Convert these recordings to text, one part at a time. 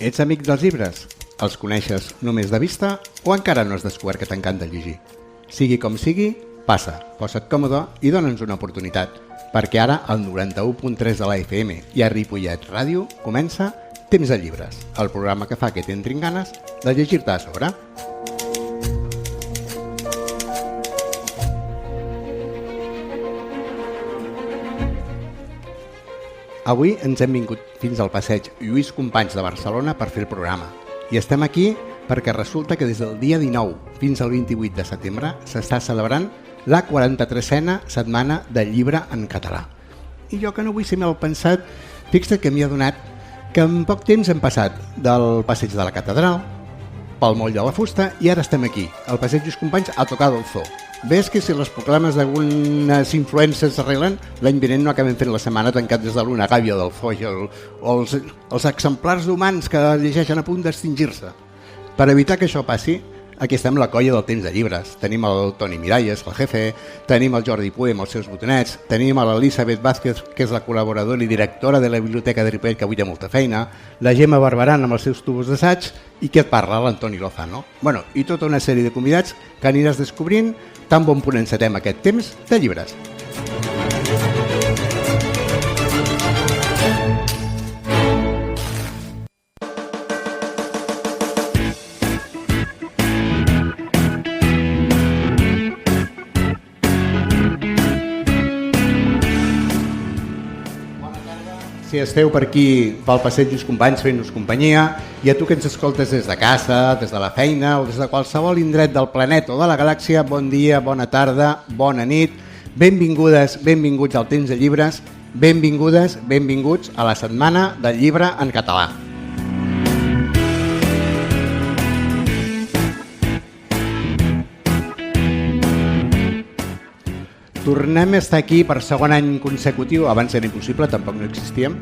Ets amic dels llibres? Els coneixes només de vista o encara no has descobert que t'encanta llegir? Sigui com sigui, passa, posa't còmode i dona'ns una oportunitat, perquè ara al 91.3 de la FM i a Ripollet Ràdio comença Temps de Llibres, el programa que fa que t'entrin ganes de llegir-te a sobre. Avui ens hem vingut fins al passeig Lluís Companys de Barcelona per fer el programa. I estem aquí perquè resulta que des del dia 19 fins al 28 de setembre s'està celebrant la 43a Setmana del Llibre en Català. I jo, que no vull ser mal pensat, fixa't que m'hi ha donat que en poc temps hem passat del passeig de la Catedral, pel moll de la Fusta, i ara estem aquí, al passeig Lluís Companys, a tocar del Zoo. Ves que si les proclames d'algunes influències s'arreglen, l'any vinent no acabem fent la setmana tancat des de l'una gàbia del Zoo o els exemplars humans que llegeixen a punt d'extingir-se. Per evitar que això passi, aquí estem la colla del Temps de Llibres. Tenim el Toni Miralles, el jefe, tenim el Jordi Puy amb els seus botonets, tenim l'Elisabet Vázquez, que és la col·laboradora i directora de la Biblioteca de Ripollet, que avui té molta feina, la Gemma Barberan amb els seus tubos d'assaig, i qui et parla, l'Antoni Lozano. Bueno, i tota una sèrie de convidats que aniràs descobrint tan bon punt encetem aquest Temps de Llibres. Si esteu per aquí pel passeig Lluís Companys fent-nos companyia, i a tu que ens escoltes des de casa, des de la feina o des de qualsevol indret del planeta o de la galàxia, bon dia, bona tarda, bona nit, benvingudes, benvinguts al Temps de Llibres, benvingudes, benvinguts a la Setmana del Llibre en Català. Tornem a estar aquí per segon any consecutiu, abans era impossible, tampoc no existíem,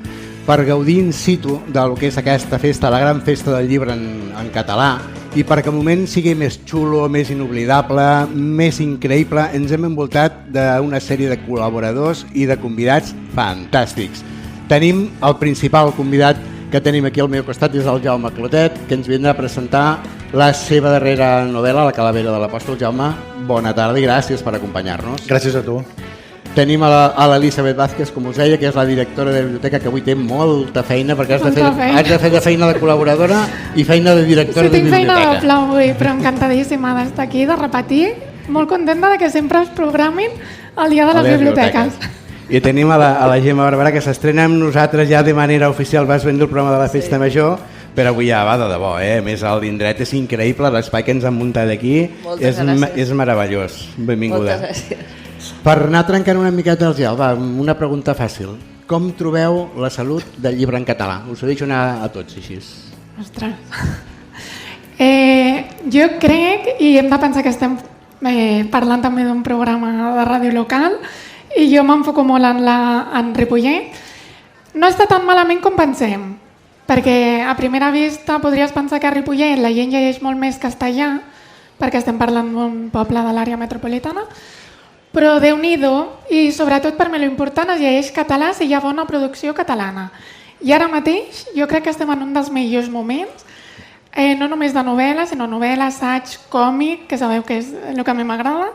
per gaudir in situ del que és aquesta festa, la gran festa del llibre en català, i perquè el moment sigui més xulo, més inoblidable, més increïble, ens hem envoltat d'una sèrie de col·laboradors i de convidats fantàstics. Tenim el principal convidat que tenim aquí al meu costat, és el Jaume Clotet, que ens vindrà a presentar la seva darrera novel·la, La calavera de l'apòstol. Jaume, bona tarda i gràcies per acompanyar-nos. Gràcies a tu. Tenim a l'Elisabet Vázquez, com us deia, que és la directora de la biblioteca, que avui té molta feina, perquè has de fer de feina de col·laboradora i feina de directora de biblioteca. Sí, tinc feina doble avui, però encantadíssima d'estar aquí, de repetir. Molt contenta que sempre es programin el dia de les biblioteques. I tenim a la Gemma Barberà, que s'estrena amb nosaltres ja de manera oficial. Vas vendre el programa de la Festa Major, però avui ja va de debò, a més l'indret és increïble, l'espai que ens han muntat aquí és meravellós. Benvinguda. Moltes gràcies. Per anar trencant una miqueta el gel, va, una pregunta fàcil. Com trobeu la salut del llibre en català? Us ho deixo anar a tots així. Ostres. Jo crec, i hem de pensar que estem parlant també d'un programa de ràdio local, i jo m'enfoco molt en Ripollet, no està tan malament com pensem, perquè a primera vista podries pensar que a Ripollet la gent llegeix molt més castellà, perquè estem parlant d'un poble de l'àrea metropolitana, però Déu-n'hi-do, i sobretot per mi l'important es llegeix català si hi ha bona producció catalana. I ara mateix jo crec que estem en un dels millors moments, no només de novel·la, sinó novel·la, assaig, còmic, que sabeu que és el que a mi m'agrada.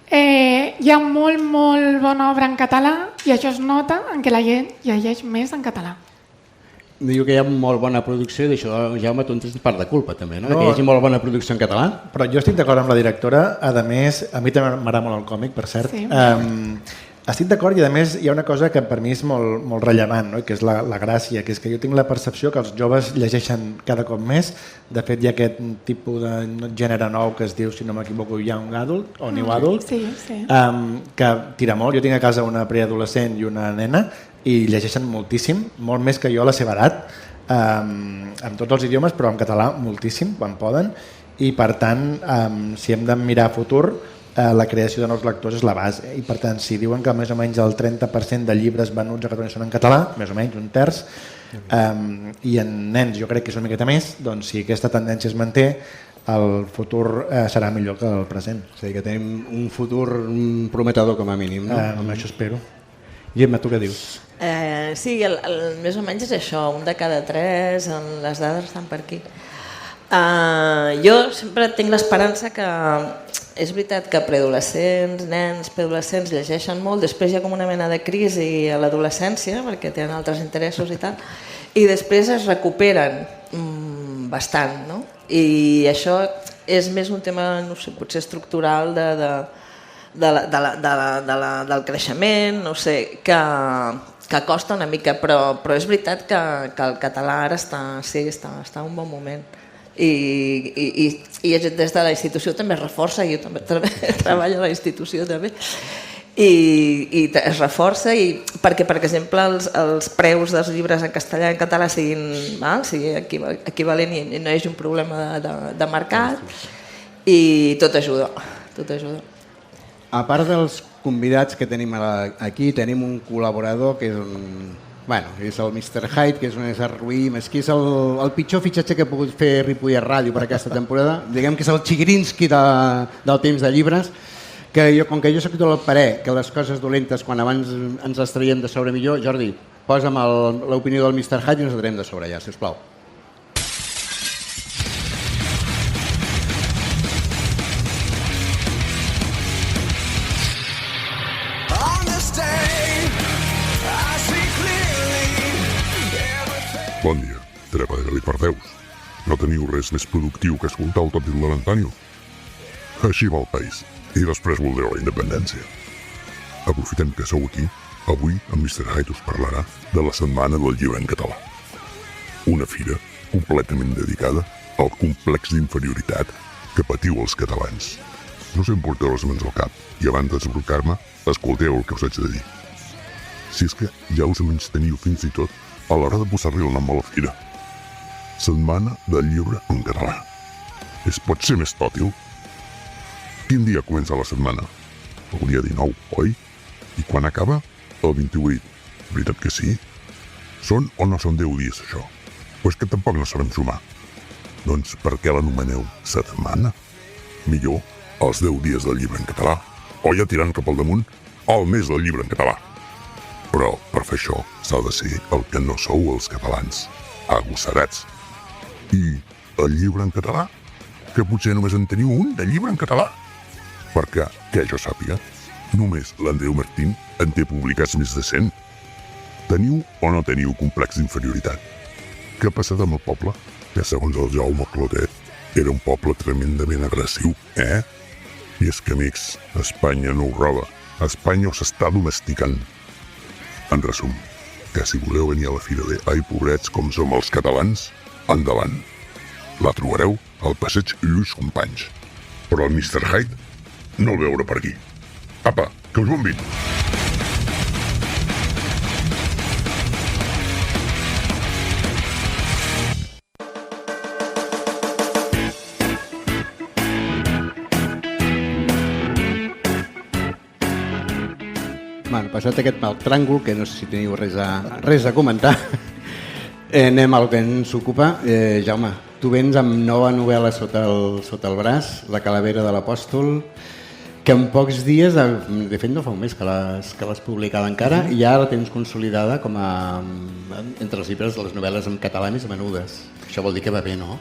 Hi ha molt bona obra en català i això es nota en què la gent llegeix més en català. Diu que hi ha molt bona producció i d'això, Jaume, tu en tens part de culpa també, no? Que hi hagi molt bona producció en català. Però jo estic d'acord amb la directora, a més, a mi també m'agrada molt el còmic, per cert. Sí. Estic d'acord i a més hi ha una cosa que per mi és molt rellevant, no? Que és la gràcia, que és que jo tinc la percepció que els joves llegeixen cada cop més. De fet, hi ha aquest tipus de gènere nou que es diu, si no m'equivoco, Young Adult o New Adult, que tira molt. Jo tinc a casa una preadolescent i una nena i llegeixen moltíssim, molt més que jo a la seva edat, amb tots els idiomes, però en català moltíssim, quan poden, i per tant, si hem de mirar a futur, la creació de nous lectors és la base, i per tant, si diuen que més o menys el 30% de llibres venuts a Catalunya són en català, més o menys un terç, i en nens jo crec que és una miqueta més, doncs si aquesta tendència es manté, el futur serà millor que el present. O sigui que tenim un futur prometedor com a mínim, no? Això espero. Gemma, tu què dius? Sí, més o menys és això, un de cada 3, les dades estan per aquí. Jo sempre tinc l'esperança que és veritat que preadolescents, nens, preadolescents llegeixen molt, després hi ha com una mena de crisi a l'adolescència perquè tenen altres interessos i tal, i després es recuperen bastant, no? I això és més un tema, no sé, potser estructural del creixement, no sé, que costa una mica, però és veritat que el català ara està en un bon moment. I des de la institució també es reforça, jo també treballo a la institució també, i es reforça perquè, per exemple, els preus dels llibres en castellà i en català siguin equivalent i no hi hagi un problema de mercat, i tot ajuda. A part dels convidats que tenim aquí, tenim un col·laborador que és és el Mr. Hyde, que és un ésser roí, és que és el pitjor fitxatge que ha pogut fer Ripollet Ràdio per aquesta temporada. Diguem que és el Chigrinsky del temps de llibres, que com que jo soc del parer que les coses dolentes quan abans ens les traiem de sobre millor, Jordi, posa'm l'opinió del Mr. Hyde i ens la traiem de sobre ja, sisplau. Bon dia, treballador per Déus. No teniu res més productiu que escoltar el tòpic de l'Antonio? Així va el país, i després voldreu la independència. Aprofitem que sou aquí. Avui en Mr. Hyde us parlarà de la Setmana del Llibre en Català. Una fira completament dedicada al complex d'inferioritat que patiu els catalans. No us emporteu les mans al cap i abans d'esbrocar-me, escolteu el que us haig de dir. Si és que ja us menysteniu fins i tot a l'hora de posar-li el nom a la fira. Setmana del Llibre en Català. Es pot ser més tòtil? Quin dia comença la setmana? El dia 19, oi? I quan acaba? El 28. Veritat que sí? Són o no són 10 dies, això? O és que tampoc no sabem sumar? Doncs per què l'anomeneu setmana? Millor, els 10 dies del Llibre en Català. O ja tirant cap al damunt, el mes del Llibre en Català. Però per fer això s'ha de ser el que no sou els catalans, agossarats. I el llibre en català? Que potser només en teniu un de llibre en català? Perquè, que jo sàpiga, només l'Andreu Martín en té publicats més de 100. Teniu o no teniu complex d'inferioritat? Què ha passat amb el poble? Que segons el Jaume Clotet era un poble tremendament agressiu, eh? I és que, amics, Espanya no ho roba. Espanya s'està domesticant. En resum, que si voleu venir a la fira de Ai, pobrets, com som els catalans, endavant. La trobareu al passeig Lluís Companys. Però el Mr. Hyde no el veure per aquí. Apa, que us bombin! Passat aquest mal tràngol, que no sé si teniu res a comentar, anem al que ens ocupa. Jaume, tu vens amb nova novel·la sota el braç, La calavera de l'apòstol, que en pocs dies, de fet no fa un mes que l'has publicada encara, i ja la tens consolidada com a entre els llibres de les novel·les en català més menudes. Això vol dir que va bé, no?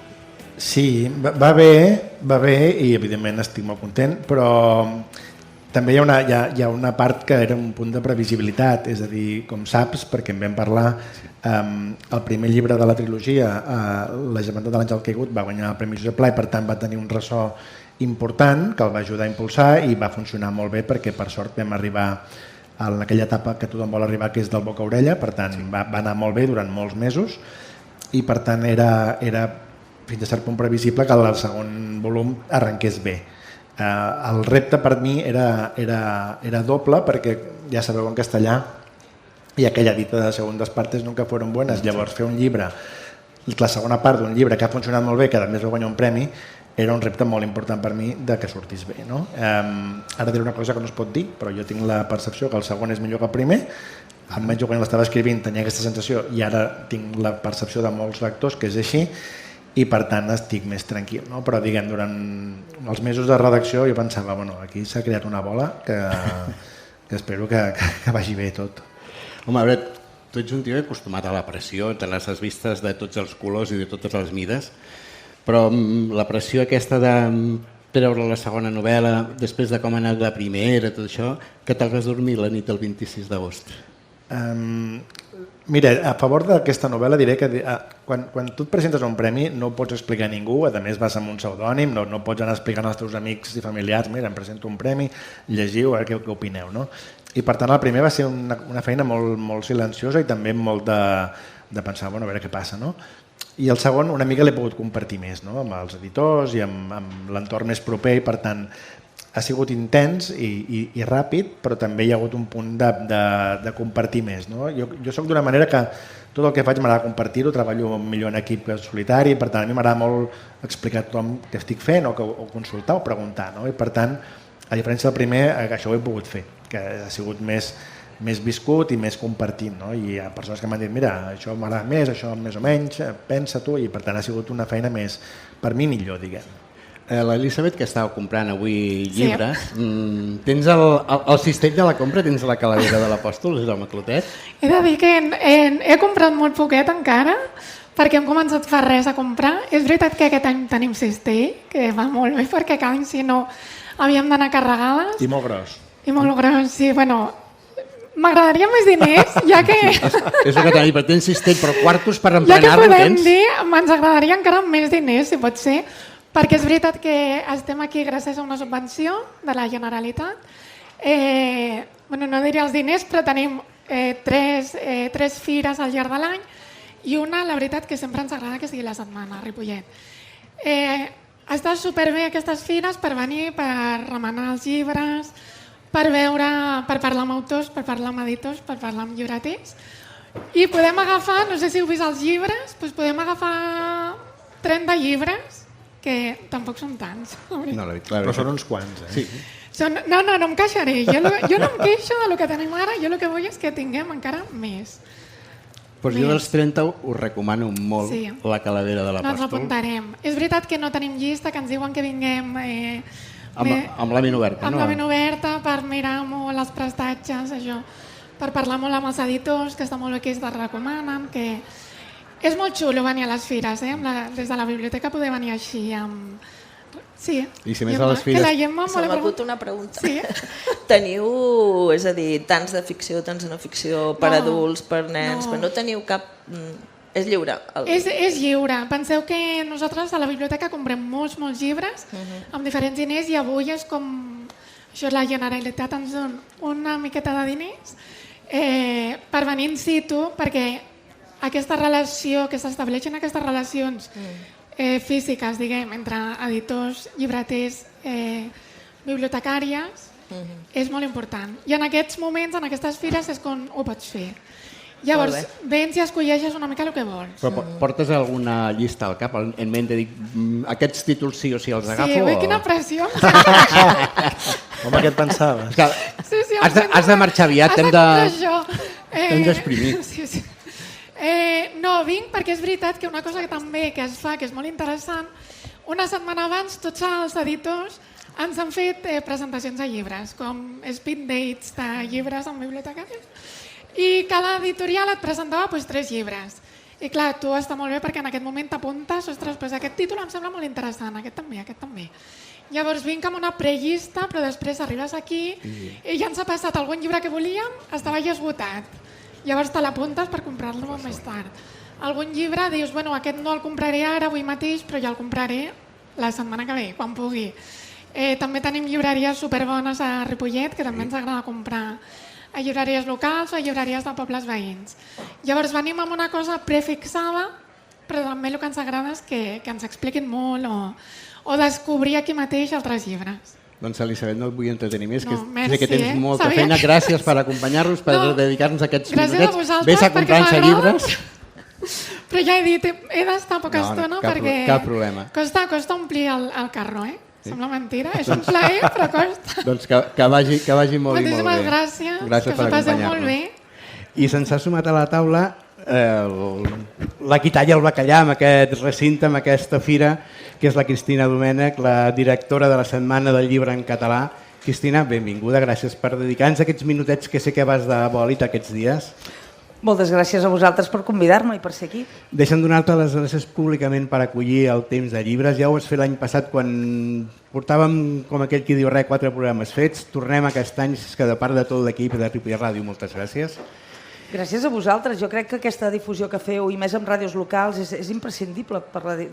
Sí, va bé i evidentment estic molt content, però també hi ha una part que era un punt de previsibilitat, és a dir, com saps, perquè en vam parlar, el primer llibre de la trilogia, La germandat de l'Àngel Caigut, va guanyar el Premi Josep Pla i per tant va tenir un ressò important que el va ajudar a impulsar i va funcionar molt bé perquè per sort vam arribar en aquella etapa que tothom vol arribar, que és del boca a orella, per tant va anar molt bé durant molts mesos i per tant era fins a cert punt previsible que el segon volum arrenqués bé. El repte per mi era doble perquè ja sabeu en castellà hi ha aquella dita de segundas partes nunca fueron buenas, llavors fer un llibre, la segona part d'un llibre que ha funcionat molt bé, que a més va guanyar un premi, era un repte molt important per mi de que sortís bé, no? Ara diré una cosa que no es pot dir, però jo tinc la percepció que el segon és millor que el primer, almenys quan l'estava escrivint tenia aquesta sensació i ara tinc la percepció de molts lectors que és així i per tant estic més tranquil, no? Però diguem, durant els mesos de redacció jo pensava, bueno, aquí s'ha creat una bola que espero que vagi bé tot. Home, a veure, tu ets un tio acostumat a la pressió, te les has vistes de tots els colors i de totes les mides, però la pressió aquesta de treure la segona novel·la, després de com ha anat la primera, tot això, que te'l vas dormir la nit del 26 d'agost? Mira, a favor d'aquesta novel·la diré que quan tu et presentes a un premi no ho pots explicar a ningú, a més vas amb un pseudònim, no pots anar explicant als teus amics i familiars, mira, em presento un premi, llegiu, a veure què opineu, no? I per tant el primer va ser una feina molt silenciosa i també molt de pensar, bueno, a veure què passa, no? I el segon una mica l'he pogut compartir més, no? Amb els editors i amb l'entorn més proper i per tant ha sigut intens i ràpid, però també hi ha hagut un punt de compartir més, no? Jo soc d'una manera que tot el que faig m'agrada compartir-ho, treballo millor en equip que solitari, per tant a mi m'agrada molt explicar a tothom què estic fent o consultar o preguntar, no? I per tant, a diferència del primer, això ho he pogut fer, que ha sigut més viscut i més compartit, no? I hi ha persones que m'han dit, mira, això m'agrada més, això més o menys, pensa tu, i per tant ha sigut una feina més, per mi millor, diguem. L'Elisabet, que estava comprant avui llibres, tens el cistell de la compra, tens la calavera de l'Apòstol, és el Clotet? He de dir que he comprat molt poquet encara, perquè hem començat fa res a comprar. És veritat que aquest any tenim cistell, que va molt bé, perquè cada any si no havíem d'anar carregades. I molt gros. I molt gros, sí, bueno, m'agradaria més diners, ja que... És el que t'ha dit, però tens cistell, però quartos per ja que emplenar-lo podem tens? dir, ens agradaria encara més diners, si pot ser, perquè és veritat que estem aquí gràcies a una subvenció de la Generalitat. Bueno, no diré els diners, però tenim tres fires al llarg de l'any i una, la veritat, que sempre ens agrada que sigui la setmana, a Ripollet. Està superbé aquestes fires per venir, per remenar els llibres, per parlar amb autors, per parlar amb editors, per parlar amb llibreters. I podem agafar, no sé si heu vist els llibres, doncs podem agafar 30 llibres, que tampoc són tants. Però són uns quants, eh? Sí. No em queixaré. Jo no em queixo del que tenim ara, jo el que vull és que tinguem encara més. Pues jo dels 30 us recomano molt la calavera de l'Apòstol. No ens apuntarem. És veritat que no tenim llista, que ens diuen que vinguem... Amb la ment oberta, no? Amb la ment oberta, per mirar molt els prestatges, això, per parlar molt amb els editors, que està molt bé que es recomanen, que és molt xulo venir a les fires, des de la biblioteca poder venir així amb... Sí. I si més a les fires... Se m'ha acut una pregunta. Sí. Teniu, és a dir, tants de ficció, tants de no ficció, per adults, per nens, però no teniu cap... És lliure? És lliure. Penseu que nosaltres a la biblioteca comprem molts llibres amb diferents diners i avui és com... Això la Generalitat ens dona una miqueta de diners per venir in situ, perquè aquesta relació, que s'estableixen aquestes relacions físiques, diguem, entre editors, llibreters, bibliotecàries, és molt important. I en aquests moments, en aquestes fires, és com ho pots fer. Llavors, vens i escolleixes una mica el que vols. Però portes alguna llista al cap, en ment de dir, aquests títols sí o sí els agafo? Sí, quina pressió. Home, què et pensaves? Has de marxar aviat, t'hem d'exprimir. Sí. No, vinc perquè és veritat que una cosa que també que es fa, que és molt interessant, una setmana abans tots els editors ens han fet presentacions de llibres, com speed dates de llibres en bibliotecaris, i cada editorial et presentava 3 llibres. I clar, tu està molt bé perquè en aquest moment t'apuntes, ostres, aquest títol em sembla molt interessant, aquest també. Llavors vinc amb una prellista, però després arribes aquí i ja ens ha passat algun llibre que volíem, estava ja esgotat. Llavors te l'apuntes per comprar-lo més tard. Algun llibre dius, bueno, aquest no el compraré ara, avui mateix, però ja el compraré la setmana que ve, quan pugui. També tenim llibreries superbones a Ripollet, que també ens agrada comprar a llibreries locals o a llibreries de pobles veïns. Llavors venim amb una cosa prefixada, però també el que ens agrada és que ens expliquin molt o descobrir aquí mateix altres llibres. Doncs Elisabet, no et vull entretenir més, sé que tens molta feina. Gràcies per acompanyar-nos, per dedicar-nos aquests minutets. Gràcies a vosaltres, vés a comprar-se llibres. Però ja he dit, he d'estar poca estona perquè cap problema. Costa omplir el carro, Sembla mentira, és un plaer, però costa. Doncs que vagi molt i molt bé. Moltíssimes gràcies, gràcies que us passeu molt bé. I se'ns ha sumat a la taula la quitalla al bacallà amb aquest recinte, amb aquesta fira, que és la Cristina Domènech, la directora de la Setmana del Llibre en Català. Cristina, benvinguda, gràcies per dedicar-nos aquests minutets que sé que vas de bòlit aquests dies. Moltes gràcies a vosaltres per convidar-me i per ser aquí. Deixa'm donar-te les gràcies públicament per acollir el temps de llibres. Ja ho vas fer l'any passat quan portàvem, com aquell qui diu res, 4 programes fets. Tornem aquest any, que de part de tot l'equip de Ripollet Ràdio, moltes gràcies. Gràcies a vosaltres. Jo crec que aquesta difusió que feu, i més amb ràdios locals, és imprescindible.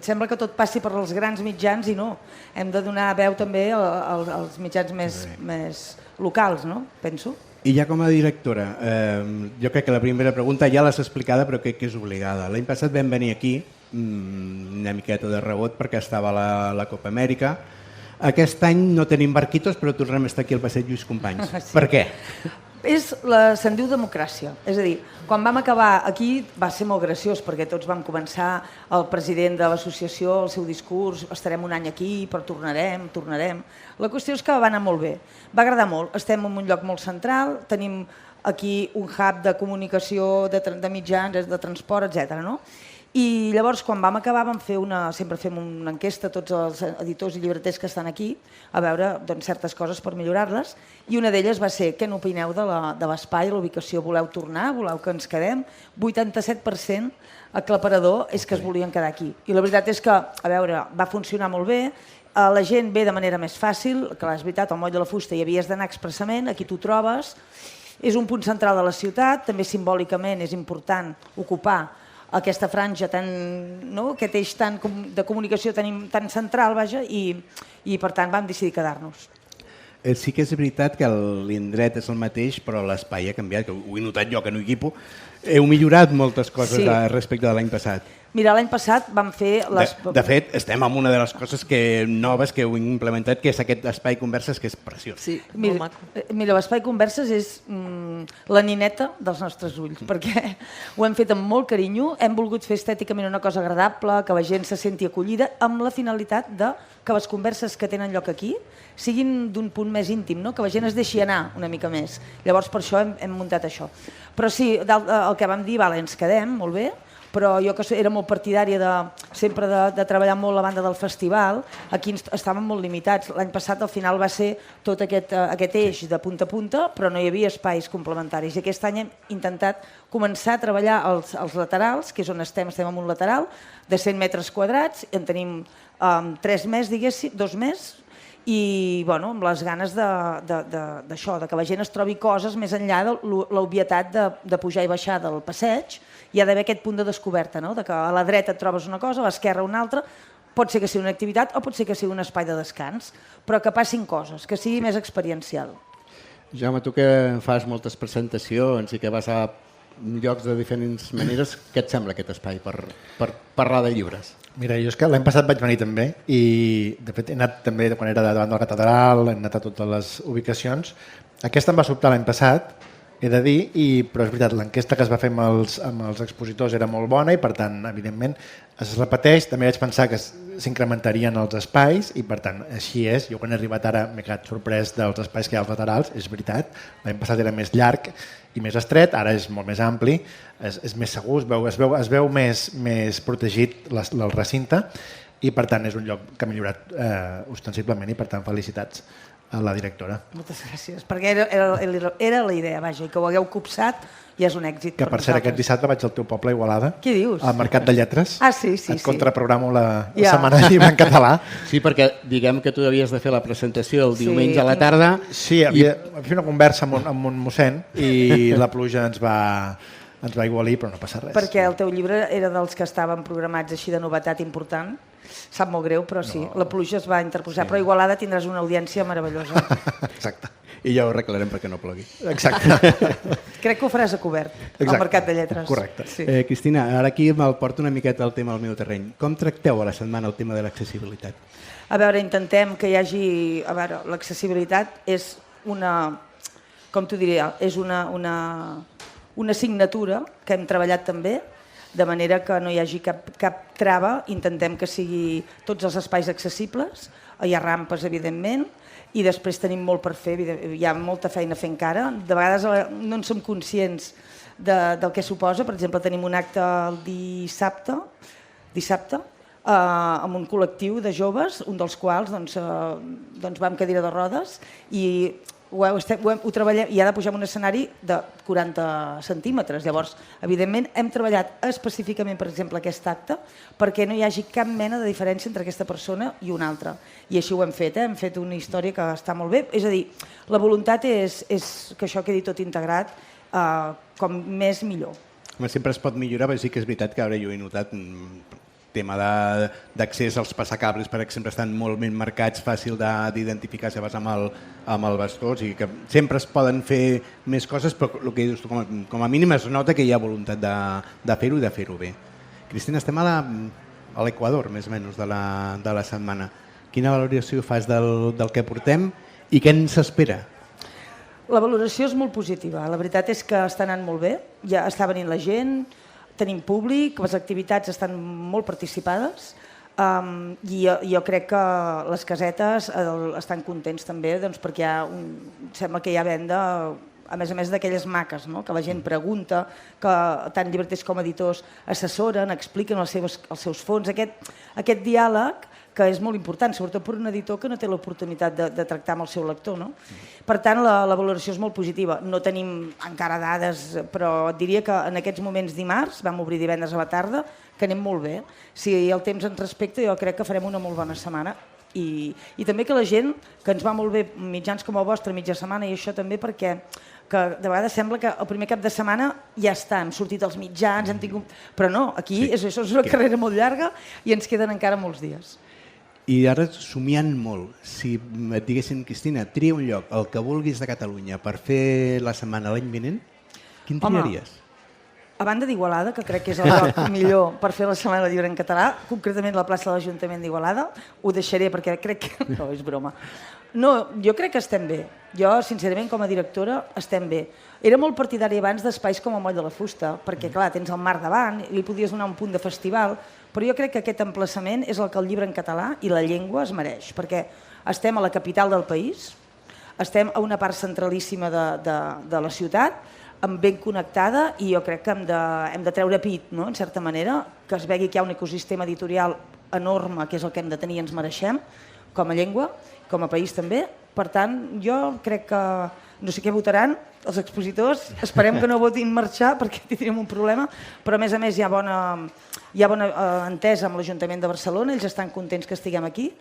Sembla que tot passi per als grans mitjans i no. Hem de donar veu també als mitjans més locals, no? Penso. I ja com a directora, jo crec que la primera pregunta ja l'has explicada, però crec que és obligada. L'any passat vam venir aquí, una miqueta de rebot, perquè estava la Copa Amèrica. Aquest any no tenim barquitos, però tornem a estar aquí al passeig Lluís Companys. Sí. Per què? Se'n diu democràcia. És a dir, quan vam acabar aquí va ser molt graciós perquè tots vam començar, el president de l'associació, el seu discurs, estarem un any aquí, però tornarem. La qüestió és que va anar molt bé, va agradar molt. Estem en un lloc molt central, tenim aquí un hub de comunicació, de mitjans, de transport, etc. No? I llavors, quan vam acabar, sempre fem una enquesta a tots els editors i llibreters que estan aquí, a veure certes coses per millorar-les, i una d'elles va ser què n'opineu de l'espai, la ubicació, voleu tornar, voleu que ens quedem? 87% aclaparador és que es volien quedar aquí. I la veritat és que, a veure, va funcionar molt bé, la gent ve de manera més fàcil, que és veritat, al Moll de la Fusta hi havies d'anar expressament, aquí t'ho trobes, és un punt central de la ciutat, també simbòlicament és important ocupar aquesta franja, aquest eix de comunicació tan central, i per tant vam decidir quedar-nos. Sí que és veritat que l'indret és el mateix, però l'espai ha canviat, que ho he notat jo, que no equipo. Heu millorat moltes coses respecte de l'any passat. Mira, l'any passat vam fer... De fet, estem en una de les coses noves que heu implementat, que és aquest espai converses, que és preciós. Sí, molt maco. Mira, l'espai converses és la nineta dels nostres ulls, perquè ho hem fet amb molt carinyo, hem volgut fer estèticament una cosa agradable, que la gent se senti acollida, amb la finalitat que les converses que tenen lloc aquí siguin d'un punt més íntim, que la gent es deixi anar una mica més. Llavors, per això hem muntat això. Però sí, el que vam dir, ens quedem, molt bé, però jo que era molt partidària sempre de treballar molt la banda del festival, aquí estàvem molt limitats. L'any passat al final va ser tot aquest eix de punta a punta, però no hi havia espais complementaris. I aquest any hem intentat començar a treballar els laterals, que és on estem en un lateral de 100 metres quadrats, en tenim 3 més, diguéssim, 2 més, i amb les ganes d'això, que la gent es trobi coses més enllà de l'obvietat de pujar i baixar del passeig. Hi ha d'haver aquest punt de descoberta, que a la dreta et trobes una cosa, a l'esquerra una altra, pot ser que sigui una activitat o pot ser que sigui un espai de descans, però que passin coses, que sigui més experiencial. Jaume, tu que fas moltes presentacions i que vas a llocs de diferents maneres, què et sembla aquest espai per parlar de llibres? Mira, jo és que l'any passat vaig venir també i de fet he anat també quan era davant de la catedral, he anat a totes les ubicacions. Aquesta em va sobtar l'any passat, he de dir, però és veritat, l'enquesta que es va fer amb els expositors era molt bona i per tant, evidentment, es repeteix. També vaig pensar que s'incrementarien els espais i per tant, així és. Jo quan he arribat ara m'he quedat sorprès dels espais que hi ha als laterals, és veritat. L'any passat era més llarg i més estret, ara és molt més ampli, és més segur, es veu més protegit el recinte i per tant és un lloc que ha millorat ostensiblement i per tant felicitats a la directora. Moltes gràcies, perquè era la idea, vaja, i que ho hagueu copsat ja és un èxit. Que per cert, aquest dissabte vaig al teu poble, Igualada. Què dius? Al Mercat de Lletres. Ah, sí. Et contraprogramo la Setmana Llibre en català. Sí, perquè diguem que tu havies de fer la presentació el diumenge a la tarda. Sí, havia fet una conversa amb un mossèn i la pluja ens va igualir, però no passa res. Perquè el teu llibre era dels que estaven programats així de novetat important. Sap molt greu, però sí, la pluja es va interposar, però a Igualada tindràs una audiència meravellosa. Exacte. I ja ho arreglarem perquè no plogui. Exacte. Crec que ho faràs a cobert, al Mercat de Lletres. Correcte. Sí. Cristina, ara aquí me'l porto una miqueta el tema al meu terreny. Com tracteu a la setmana el tema de l'accessibilitat? A veure, intentem que hi hagi... A veure, l'accessibilitat és una... Com t'ho diria? És una assignatura que hem treballat també, de manera que no hi hagi cap trava. Intentem que sigui tots els espais accessibles. Hi ha rampes, evidentment, i després tenim molt per fer, hi ha molta feina a fer encara. De vegades no en som conscients del que suposa. Per exemple, tenim un acte el dissabte, amb un col·lectiu de joves, un dels quals vam cadira de rodes, i ho treballem i ha de pujar en un escenari de 40 centímetres. Llavors, evidentment, hem treballat específicament, per exemple, aquest acte perquè no hi hagi cap mena de diferència entre aquesta persona i una altra. I així ho hem fet, hem fet una història que està molt bé. És a dir, la voluntat és que això quedi tot integrat com més millor. Sempre es pot millorar, però sí que és veritat que ara jo he notat tema d'accés als passacables, per exemple, estan molt ben marcats, fàcil d'identificar si vas amb el bastó, o sigui que sempre es poden fer més coses, però el que dius tu, com a mínim es nota que hi ha voluntat de fer-ho i de fer-ho bé. Cristina, estem a l'Equador, més o menys, de la setmana. Quina valoració fas del que portem i què ens espera? La valoració és molt positiva. La veritat és que està anant molt bé, ja està venint la gent, tenim públic, les activitats estan molt participades i jo crec que les casetes estan contents també perquè sembla que hi ha venda, a més d'aquelles maques, no? Que la gent pregunta, que tant llibreters com editors assessoren, expliquen els seus fons, aquest diàleg que és molt important, sobretot per un editor que no té l'oportunitat de tractar amb el seu lector. No? Per tant, la valoració és molt positiva. No tenim encara dades, però diria que en aquests moments dimarts, vam obrir divendres a la tarda, que anem molt bé. Si el temps ens respecta, jo crec que farem una molt bona setmana. I també que la gent, que ens va molt bé mitjans com el vostre, mitja setmana, i això també perquè que de vegades sembla que el primer cap de setmana ja està, hem sortit als mitjans, hem tingut... Però no, aquí això és una carrera molt llarga i ens queden encara molts dies. I ara, somiant molt, si et diguessin, Cristina, tria un lloc, el que vulguis de Catalunya, per fer la setmana l'any vinent, quin triaries? A banda d'Igualada, que crec que és el lloc millor per fer la Setmana del Llibre en català, concretament la plaça de l'Ajuntament d'Igualada, ho deixaré perquè crec que... No, és broma. No, jo crec que estem bé. Jo, sincerament, com a directora, estem bé. Era molt partidari abans d'espais com el Moll de la Fusta, perquè, clar, tens el mar davant, li podies donar un punt de festival, però jo crec que aquest emplaçament és el que el llibre en català i la llengua es mereix, perquè estem a la capital del país, estem a una part centralíssima de la ciutat, ben connectada, i jo crec que hem de treure pit, no? En certa manera, que es vegi que hi ha un ecosistema editorial enorme, que és el que hem de tenir i ens mereixem, com a llengua, com a país també. Per tant, jo crec que, no sé què votaran els expositors, esperem que no votin marxar perquè tindríem un problema, però a més hi ha bona entesa amb l'Ajuntament de Barcelona, ells estan contents que estiguem aquí.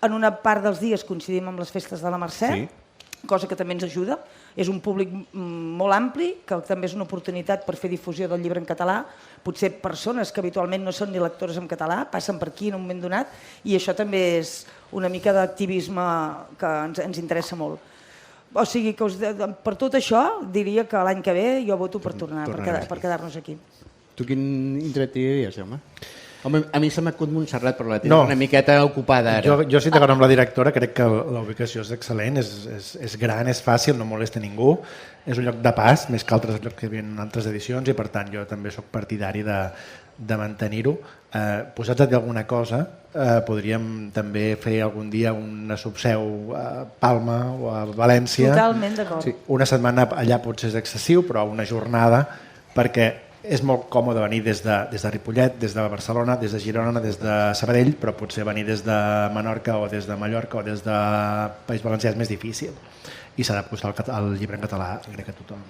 En una part dels dies coincidim amb les festes de la Mercè, cosa que també ens ajuda. És un públic molt ampli, que també és una oportunitat per fer difusió del llibre en català. Potser persones que habitualment no són ni lectores en català passen per aquí en un moment donat, i això també és una mica d'activisme que ens interessa molt. O sigui, que per tot això diria que l'any que ve jo voto per tornar, per quedar-nos aquí. Tu quin indret diries, Jaume? Home, a mi se m'acut Montserrat, però la tens una miqueta ocupada ara. Jo estic d'acord amb la directora, crec que la ubicació és excel·lent, és gran, és fàcil, no molesta ningú, és un lloc de pas, més que altres llocs que hi havia en altres edicions, i per tant jo també sóc partidari de mantenir-ho. Posats a dir alguna cosa, podríem també fer algun dia una subseu a Palma o a València. Totalment d'acord. Sí, una setmana allà potser és excessiu, però una jornada, perquè és molt còmode venir des de Ripollet, des de Barcelona, des de Girona, des de Sabadell, però potser venir des de Menorca o des de Mallorca o des de País Valencià és més difícil. I s'ha de posar el llibre en català, crec que tothom.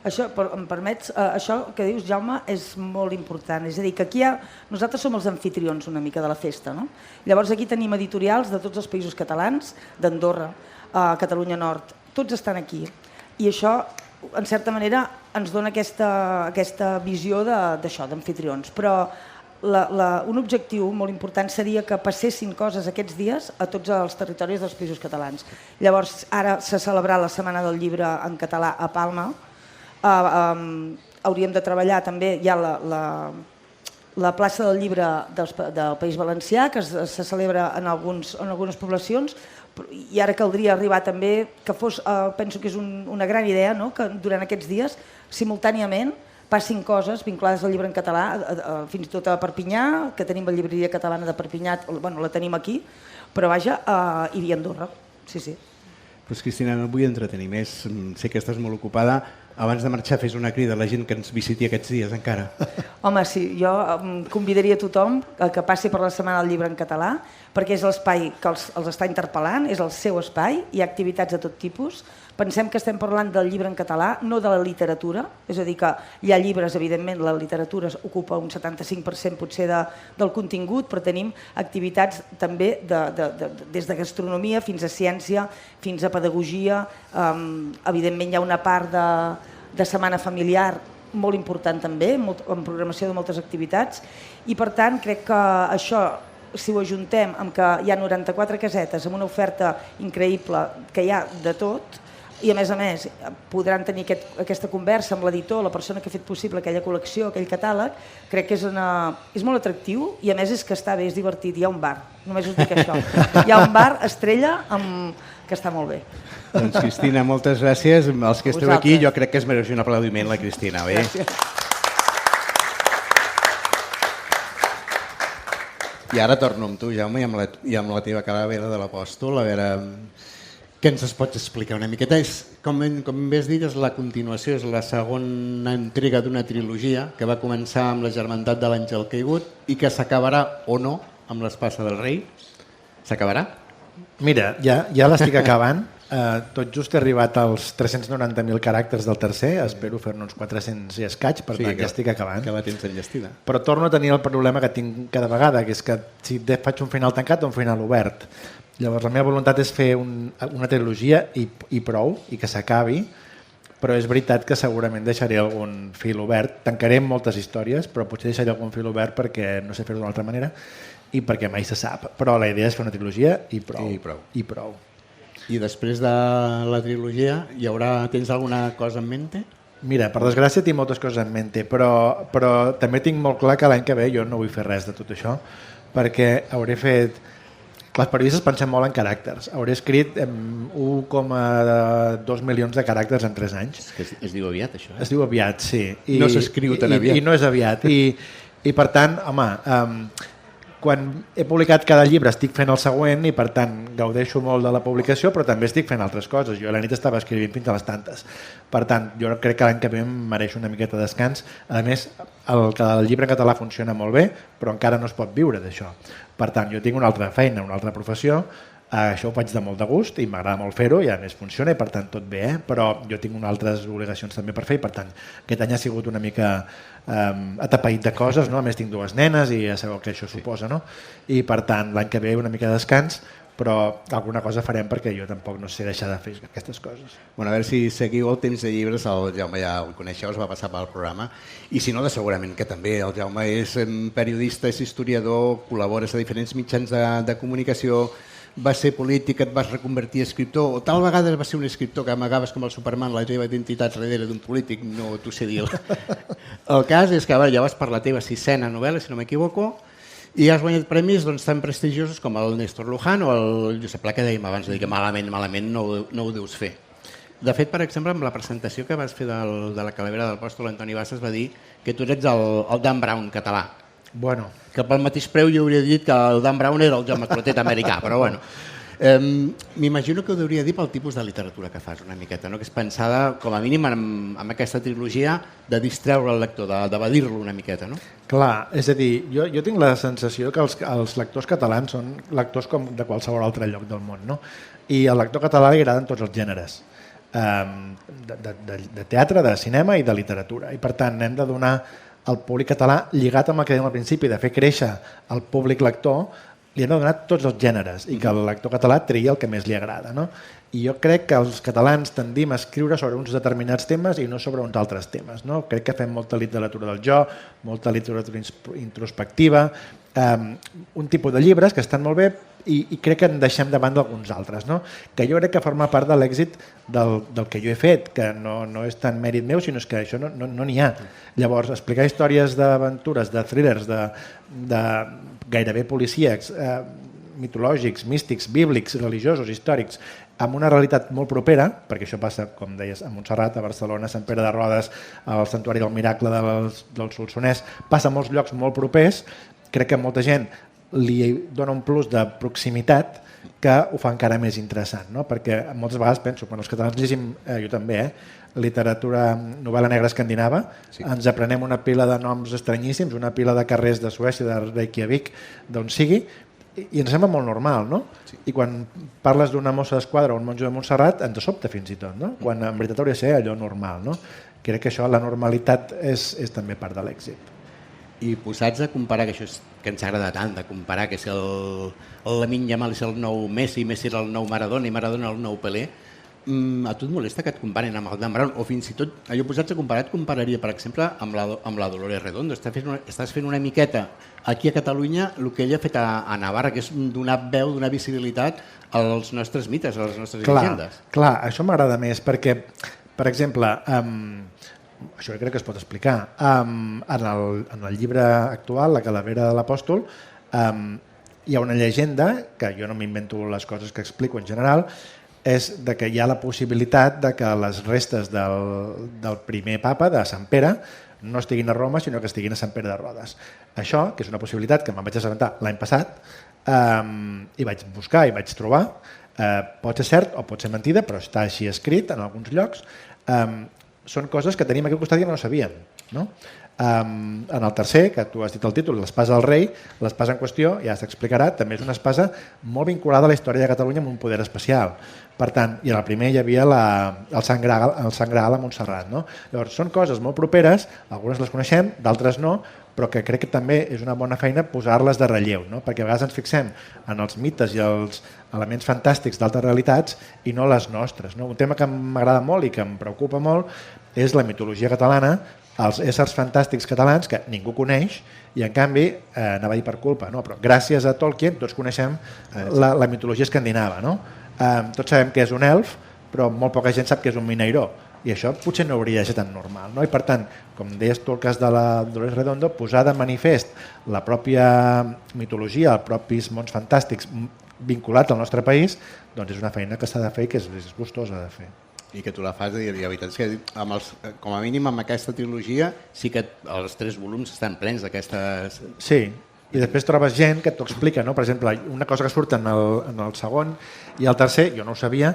Això, em permets, això que dius, Jaume, és molt important. És a dir, que aquí nosaltres som els anfitrions una mica de la festa, no? Llavors aquí tenim editorials de tots els països catalans, d'Andorra, Catalunya Nord, tots estan aquí. I això, en certa manera, ens dona aquesta visió d'això, d'anfitrions. Però un objectiu molt important seria que passessin coses aquests dies a tots els territoris dels països catalans. Llavors, ara s'ha celebrat la Setmana del Llibre en català a Palma. Hauríem de treballar també ja la plaça del llibre del País Valencià, que se celebra en algunes poblacions, i ara caldria arribar també, que fos, penso que és una gran idea, no? Que durant aquests dies, simultàniament, passin coses vinculades al llibre en català, fins i tot a Perpinyà, que tenim la llibreria catalana de Perpinyà, bueno, la tenim aquí, però vaja, i a Andorra, sí. Pues Cristina, no et vull entretenir més, sé que estàs molt ocupada. Abans de marxar, fes una crida a la gent que ens visiti aquests dies encara. Home, sí, jo convidaria tothom que passi per la Setmana del Llibre en català, perquè és l'espai que els està interpel·lant, és el seu espai, hi ha activitats de tot tipus, Pensem que estem parlant del llibre en català, no de la literatura, és a dir, que hi ha llibres, evidentment, la literatura ocupa un 75% potser del contingut, però tenim activitats també des de gastronomia fins a ciència, fins a pedagogia, evidentment hi ha una part de setmana familiar molt important també, en programació de moltes activitats, i per tant crec que això, si ho ajuntem amb que hi ha 94 casetes amb una oferta increïble que hi ha de tot, i a més podran tenir aquesta conversa amb l'editor, la persona que ha fet possible aquella col·lecció, aquell catàleg, crec que és molt atractiu i a més és que està bé, és divertit. Hi ha un bar, només us dic això. Hi ha un bar Estrella que està molt bé. Doncs Cristina, moltes gràcies. Els que esteu aquí, jo crec que es mereix un aplaudiment la Cristina, bé? Gràcies. I ara torno amb tu, Jaume, i amb la teva calavera de l'Apòstol, a veure què ens pots explicar una miqueta. Com bé has dit, és la continuació, és la segona entrega d'una trilogia que va començar amb la Germandat de l'Àngel Caigut i que s'acabarà o no amb l'Espasa del Rei. S'acabarà? Mira, ja l'estic acabant. Tot just he arribat als 390.000 caràcters del tercer, espero fer-ne uns 400 i escaig, per tant ja estic acabant. Que la tens enllestida. Però torno a tenir el problema que tinc cada vegada, que és que si faig un final tancat o un final obert. Llavors la meva voluntat és fer una trilogia i prou, i que s'acabi, però és veritat que segurament deixaré algun fil obert. Tancaré moltes històries, però potser deixaré algun fil obert perquè no sé fer-ho d'una altra manera i perquè mai se sap. Però la idea és fer una trilogia i prou. I després de la trilogia tens alguna cosa en mente? Mira, per desgràcia tinc moltes coses en mente, però també tinc molt clar que l'any que ve jo no vull fer res de tot això, perquè hauré fet... Els periodistes pensem molt en caràcters. Hauré escrit 1,2 milions de caràcters en 3 anys. Es diu aviat, això, eh? Es diu aviat, sí. No s'escriu tan aviat. I no és aviat. I per tant, home... Quan he publicat cada llibre estic fent el següent i per tant gaudeixo molt de la publicació, però també estic fent altres coses. Jo a la nit estava escrivint fins a les tantes. Per tant, jo crec que l'any que ve em mereixo una miqueta de descans. A més, el llibre en català funciona molt bé, però encara no es pot viure d'això. Per tant, jo tinc una altra feina, una altra professió, això ho faig de molt de gust i m'agrada molt fer-ho i a més funciona i per tant tot bé, però jo tinc altres obligacions també per fer i per tant aquest any ha sigut una mica atapeït de coses, no? A més tinc 2 nenes i ja sabeu què això suposa, no? I per tant l'any que ve una mica de descans, però alguna cosa farem perquè jo tampoc no sé deixar de fer aquestes coses. Bueno, a veure si seguiu el temps de llibres, el Jaume ja el coneixeu, es va passar pel programa, i si no, segurament que també el Jaume és periodista, és historiador, col·labores a diferents mitjans de comunicació, va ser polític, et vas reconvertir a escriptor, o tal vegada vas ser un escriptor que amagaves com el Superman la teva identitat darrere d'un polític, no t'ho sé dir. El cas és que ja vas per la teva 6a novel·la, si no m'equivoco, i has guanyat premis tan prestigiosos com el Néstor Luján o el Josep Pla, que dèiem abans, que malament no ho deus fer. De fet, per exemple, amb la presentació que vas fer de la calavera del Apòstol, Antoni Bassas va dir que tu ets el Dan Brown català. Bueno. Que pel mateix preu jo hauria dit que el Dan Brown era el Jaume Clotet americà, però bueno. M'imagino que ho hauria dir pel tipus de literatura que fas una miqueta, no? Que és pensada, com a mínim, amb aquesta trilogia de distreure el lector, d'evadir-lo una miqueta, no? Clar, és a dir, jo tinc la sensació que els lectors catalans són lectors com de qualsevol altre lloc del món, no? I al lector català li agraden tots els gèneres, de teatre, de cinema i de literatura, i per tant hem de donar al públic català, lligat amb el que dèiem al principi, de fer créixer el públic lector, li hem de donar tots els gèneres i que el lector català triï el que més li agrada, no? I jo crec que els catalans tendim a escriure sobre uns determinats temes i no sobre uns altres temes, no? Crec que fem molta literatura del jo, molta literatura introspectiva, un tipus de llibres que estan molt bé i crec que en deixem de banda alguns altres, no? Que jo crec que forma part de l'èxit del que jo he fet, que no és tant mèrit meu, sinó que això no n'hi ha. Llavors, explicar històries d'aventures, de thrillers, de gairebé policíacs, mitològics, místics, bíblics, religiosos, històrics, amb una realitat molt propera, perquè això passa, com deies, a Montserrat, a Barcelona, a Sant Pere de Rodes, al Santuari del Miracle del Solsonès, passa a molts llocs molt propers. Crec que molta gent li dona un plus de proximitat que ho fa encara més interessant, no? Perquè moltes vegades penso, quan els catalans llegim, jo també, literatura, novel·la negra escandinava, sí. Ens aprenem una pila de noms estranyíssims, una pila de carrers de Suècia, de Reykjavik, d'on sigui, I ens sembla molt normal, no? Sí. I quan parles d'una mossa d'esquadra o un monjo de Montserrat, ens sobta fins i tot, no? Quan en veritat hauria de ser allò normal, no? Crec que això, la normalitat, és també part de l'èxit. I posats a comparar, que això és que ens agrada tant, de comparar que si el Lamine Yamal és el nou Messi, Messi és el nou Maradona i Maradona el nou Pelé, a tu et molesta que et comparen amb el Dan Brown? O fins i tot, allò posats a comparar, et compararia, per exemple, amb la Dolores Redondo. Estàs fent una miqueta aquí a Catalunya el que ella ha fet a Navarra, que és donar veu, donar visibilitat als nostres mites, a les nostres llegendes. Clar, això m'agrada més, perquè, per exemple, això crec que es pot explicar, en el llibre actual, La calavera de l'apòstol, hi ha una llegenda, que jo no m'invento les coses que explico en general, és de que hi ha la possibilitat de que les restes del primer papa, de Sant Pere, no estiguin a Roma, sinó que estiguin a Sant Pere de Rodes. Això, que és una possibilitat que me'n vaig assabentar l'any passat, i vaig buscar i vaig trobar, pot ser cert o pot ser mentida, però està així escrit en alguns llocs, són coses que tenim aquí al costat i no sabíem, no? En el tercer, que tu has dit el títol, l'espasa del rei, l'espasa en qüestió, ja s'explicarà, també és una espasa molt vinculada a la història de Catalunya amb un poder especial. Per tant, i en el primer hi havia el Sant Graal a Montserrat. No? Llavors, són coses molt properes, algunes les coneixem, d'altres no, però que crec que també és una bona feina posar-les de relleu, no? Perquè a vegades ens fixem en els mites i els elements fantàstics d'altres realitats i no les nostres. No? Un tema que m'agrada molt i que em preocupa molt és la mitologia catalana, els éssers fantàstics catalans que ningú coneix i en canvi, anava a dir per culpa, no? Però gràcies a Tolkien tots coneixem la mitologia escandinava. No? Tots sabem que és un elf, però molt poca gent sap que és un mineiró i això potser no hauria de ser tan normal. No? I per tant, com deies tu el cas de la Dolores Redondo, posar de manifest la pròpia mitologia, els propis mons fantàstics vinculats al nostre país, doncs és una feina que s'ha de fer i que és gustosa de fer. I que tu la fas, i la veritat és que com a mínim amb aquesta trilogia sí que els 3 volums estan plens d'aquestes... Sí, i després trobes gent que t'ho explica, no? Per exemple, una cosa que surt en el segon i el tercer, jo no ho sabia,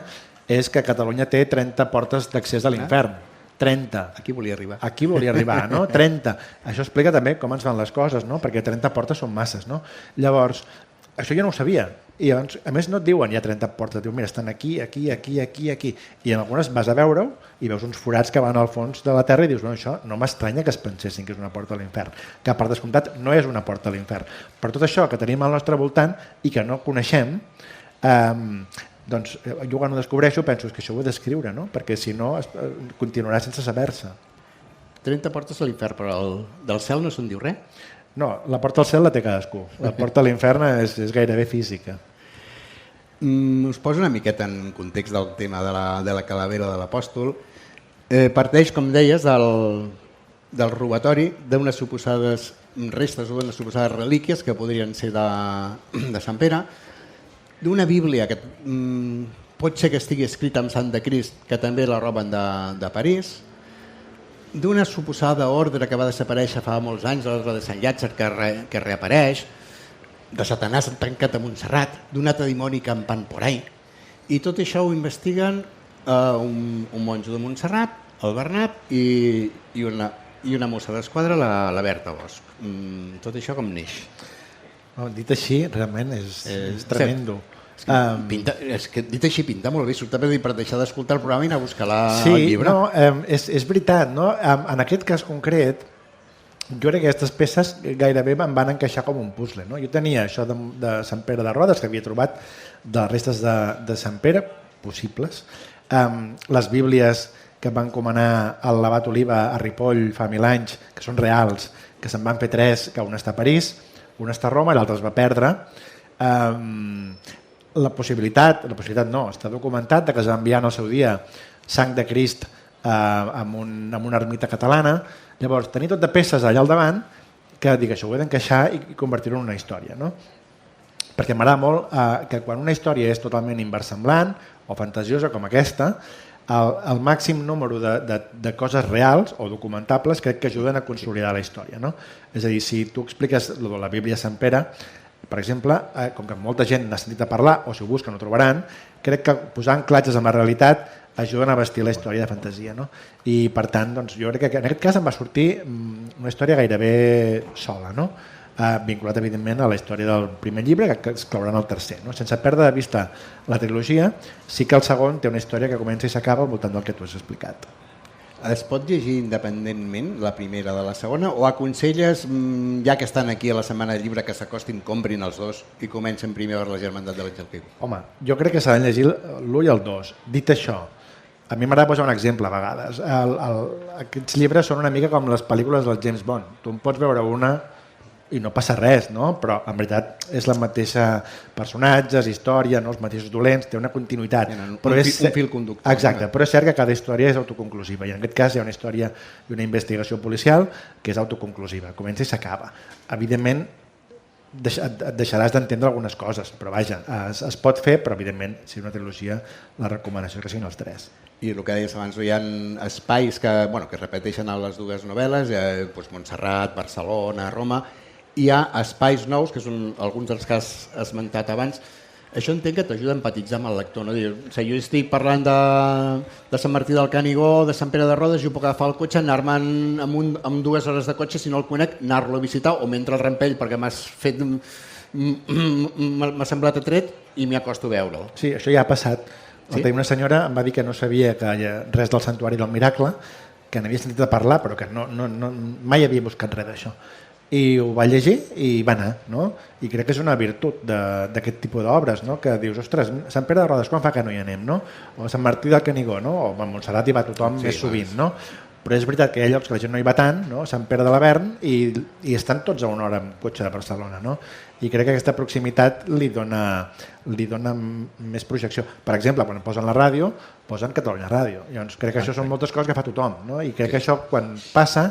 és que Catalunya té 30 portes d'accés a l'infern. 30. Aquí volia arribar. Aquí volia arribar, no? 30. Això explica també com ens van les coses, no? Perquè 30 portes són masses, no? Llavors, això jo no ho sabia. I llavors, a més no et diuen hi ha 30 portes, diuen mira, estan aquí, aquí, aquí, aquí, aquí. I en algunes vas a veure-ho i veus uns forats que van al fons de la terra i dius, bueno, això no m'estranya que es pensessin que és una porta a l'infern, que per descomptat no és una porta a l'infern. Per tot això que tenim al nostre voltant i que no coneixem, doncs jo quan ho descobreixo penso que això ho he d'escriure, no? Perquè si no continuarà sense saber-se. 30 portes a l'infern, però del cel no se'n diu res? No, la porta al cel la té cadascú. La porta a l'infern és gairebé física. Us poso una miqueta en context del tema de la calavera de l'apòstol. Parteix, com deies, del robatori d'unes suposades restes o d'unes suposades relíquies que podrien ser de Sant Pere, d'una Bíblia que pot ser que estigui escrita amb Sant de Crist, que també la roben de París, d'una suposada ordre que va desaparèixer fa molts anys, l'ordre de Sant Llàtzer, que reapareix, de Satanàs tancat a Montserrat, d'un altre dimoni campant por ahí. I tot això ho investiguen un monjo de Montserrat, el Bernat, i una mossa d'esquadra, la Berta Bosch. Tot això com neix? Dit així, realment és tremendo. És que dit així pinta molt bé, sobretot per deixar d'escoltar el programa i anar a buscar el llibre. Sí, és veritat. No? En aquest cas concret, jo crec que aquestes peces gairebé em van encaixar com un puzzle. No? Jo tenia això de Sant Pere de Rodes, que havia trobat de les restes de Sant Pere, possibles, les bíblies que van encomanar al l'abat Oliva a Ripoll fa 1000 anys, que són reals, que se'n van fer 3, que una està a París, una està a Roma i l'altra es va perdre. La possibilitat no, està documentat que es va enviar en el seu dia sang de Crist amb una ermita catalana. Llavors, tenir tot de peces allà al davant que dic, això ho he d'encaixar i convertir-ho en una història. No? Perquè m'agrada molt que quan una història és totalment inversemblant o fantasiosa com aquesta, el màxim número de coses reals o documentables crec que ajuden a consolidar la història. No? És a dir, si tu expliques la Bíblia de Sant Pere, per exemple, com que molta gent n'ha sentit a parlar o si ho busquen ho trobaran, crec que posar anclatges en la realitat ajuden a vestir la història de fantasia. No? I per tant, doncs, jo crec que en aquest cas em va sortir una història gairebé sola. No? vinculat evidentment a la història del primer llibre, que es clouran el tercer. No? Sense perdre de vista la trilogia, sí que el segon té una història que comença i s'acaba al voltant del que tu has explicat. Es pot llegir independentment la primera de la segona o aconselles, ja que estan aquí a la Setmana del Llibre, que s'acostin, comprin els dos i comencen primer a veure la Germandat de l'Àngel Quico? Home, jo crec que s'ha de llegir l'1 i el 2. Dit això, a mi m'agrada posar un exemple a vegades. Aquests llibres són una mica com les pel·lícules del James Bond. Tu en pots veure una i no passa res, no? Però en veritat és la mateixa personatges, història, no? Els mateixos dolents, té una continuïtat. Un fil conductor. Exacte, però és cert que cada història és autoconclusiva i en aquest cas hi ha una història i una investigació policial que és autoconclusiva, comença i s'acaba. Evidentment et deixaràs d'entendre algunes coses, però vaja, es pot fer, però evidentment si és una trilogia la recomanació és que siguin els 3. I el que deies abans, hi ha espais que repeteixen a les dues novel·les, Montserrat, Barcelona, Roma. Hi ha espais nous, que són alguns dels que has esmentat abans. Això entenc que t'ajuda a empatitzar amb el lector. No? Jo estic parlant de Sant Martí del Canigó, de Sant Pere de Rodes, jo puc agafar el cotxe, anar-me'n amb 2 hores de cotxe, si no el conec, anar-lo a visitar, o m'entra el rampell perquè m'ha semblat atret i m'hi acosto a veure'l. Sí, això ja ha passat. Sí? Una senyora em va dir que no sabia que hi ha res del Santuari del Miracle, que n'havia sentit a parlar, però que mai havia buscat res d'això. I ho va llegir i va anar, no? I crec que és una virtut d'aquest tipus d'obres, no? Que dius, ostres, Sant Pere de Rodes, quan fa que no hi anem, no? O Sant Martí del Canigó, no? O a Montserrat hi va tothom més sovint, no? Però és veritat que hi ha llocs que la gent no hi va tant, no? Sant Pere de l'Avern, i estan tots a una hora amb cotxe de Barcelona, no? I crec que aquesta proximitat li dona més projecció. Per exemple, quan posen la ràdio, posen Catalunya Ràdio. Llavors, crec que això són moltes coses que fa tothom, no? I crec que això, quan passa,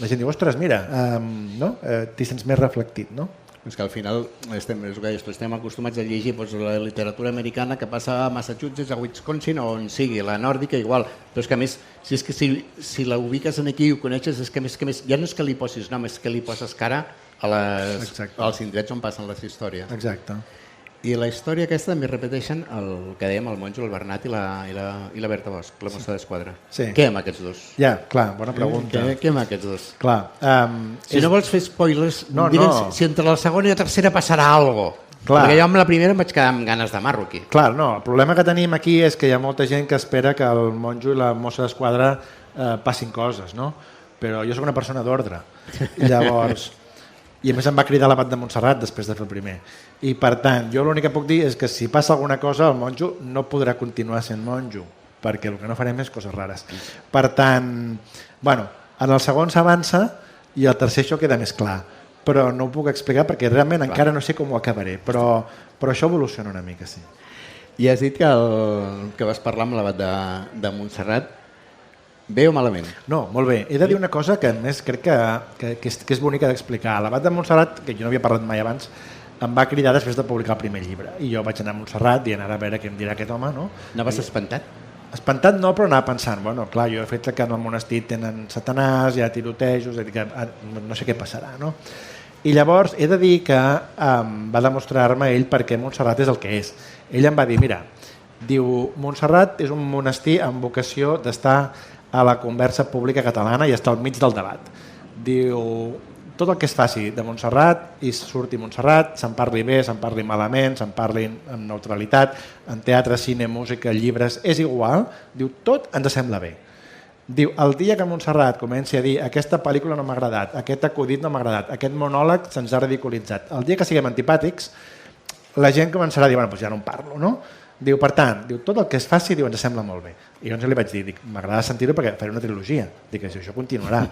la gent diu, ostres, mira, t'hi sents més reflectit, no? És que al final estem acostumats a llegir la literatura americana que passa a Massachusetts, a Wisconsin o on sigui, la nòrdica igual, però és que a més, si la ubiques aquí i ho coneixes, és que més, ja no és que li posis nom, és que li poses cara als indrets on passen les històries. Exacte. I la història aquesta també repeteixen el que dèiem, el monjo, el Bernat i la Berta Bosch, la mossa d'Esquadra. Sí. Què amb aquests dos? Ja, clar, bona pregunta. Què amb aquests dos? Clar. Si no vols fer spoilers, digue'ns si entre la segona i la tercera passarà alguna cosa. Perquè jo amb la primera em vaig quedar amb ganes de marro aquí. Clar, no, el problema que tenim aquí és que hi ha molta gent que espera que el monjo i la mossa d'Esquadra passin coses, no? Però jo sóc una persona d'ordre. Llavors... I a més em va cridar l'abat de Montserrat després de fer el primer. I per tant, jo l'únic que puc dir és que si passa alguna cosa el monjo no podrà continuar sent monjo, perquè el que no farem és coses rares. Per tant, bueno, en el segon s'avança i el tercer això queda més clar, però no ho puc explicar perquè realment encara no sé com ho acabaré, però això evoluciona una mica, sí. I has dit que vas parlar amb l'abat de Montserrat. Bé o malament? No, molt bé. He de dir una cosa que a més crec que és bonica d'explicar. L'abat de Montserrat, que jo no havia parlat mai abans, em va cridar després de publicar el primer llibre. I jo vaig anar a Montserrat i anar a veure què em dirà aquest home. No? Anaves espantat? Espantat no, però anava pensant, bueno, clar, jo he fet que en el monestir tenen satanàs, hi ha tirotejos, que no sé què passarà, no? I llavors he de dir que va demostrar-me ell per què Montserrat és el que és. Ell em va dir, mira, diu, Montserrat és un monestir amb vocació d'estar a la conversa pública catalana i està al mig del debat. Diu, tot el que es faci de Montserrat i surti Montserrat, se'n parli bé, se'n parli malament, se'n parli amb neutralitat, en teatre, cine, música, llibres, és igual, diu, tot ens sembla bé. Diu, el dia que Montserrat comenci a dir aquesta pel·lícula no m'ha agradat, aquest acudit no m'ha agradat, aquest monòleg se'ns ha ridiculitzat, el dia que siguem antipàtics, la gent començarà a dir, bueno, doncs ja no en parlo, no? Diu, per tant, diu, tot el que es faci diu, ens sembla molt bé. I llavors li vaig dir, m'agrada sentir-ho perquè faré una trilogia. Dic, això continuarà.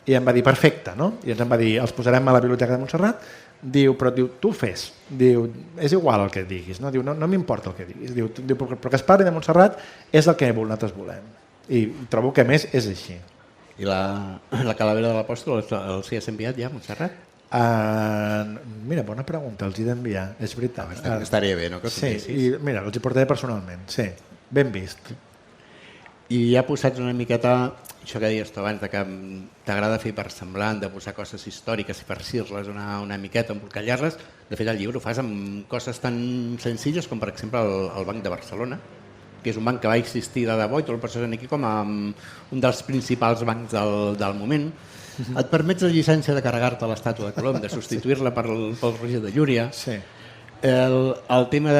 I em va dir, perfecte, no? I ens em va dir, els posarem a la Biblioteca de Montserrat. Diu, però diu, tu fes. Diu, és igual el que diguis. No, diu, no m'importa el que diguis. Diu, però que es parli de Montserrat és el que nosaltres volem. I trobo que a més és així. I la calavera de l'apòstol els hi has enviat ja a Montserrat? Mira, bona pregunta, els he d'enviar, és veritat. Estaria bé, no? Que sí, i mira, els hi portaré personalment, sí, ben vist. I ja posats una miqueta, això que deies tu abans, que t'agrada fer per semblant, de posar coses històriques i farcir-les una miqueta, embolcallar-les, de fet el llibre ho fas amb coses tan senzilles com per exemple el Banc de Barcelona, que és un banc que va existir de debò i tu el poses aquí com a un dels principals bancs del moment. Et permets la llicència de carregar-te l'estàtua de Colom, de substituir-la pel Roger de Llúria. Sí. El tema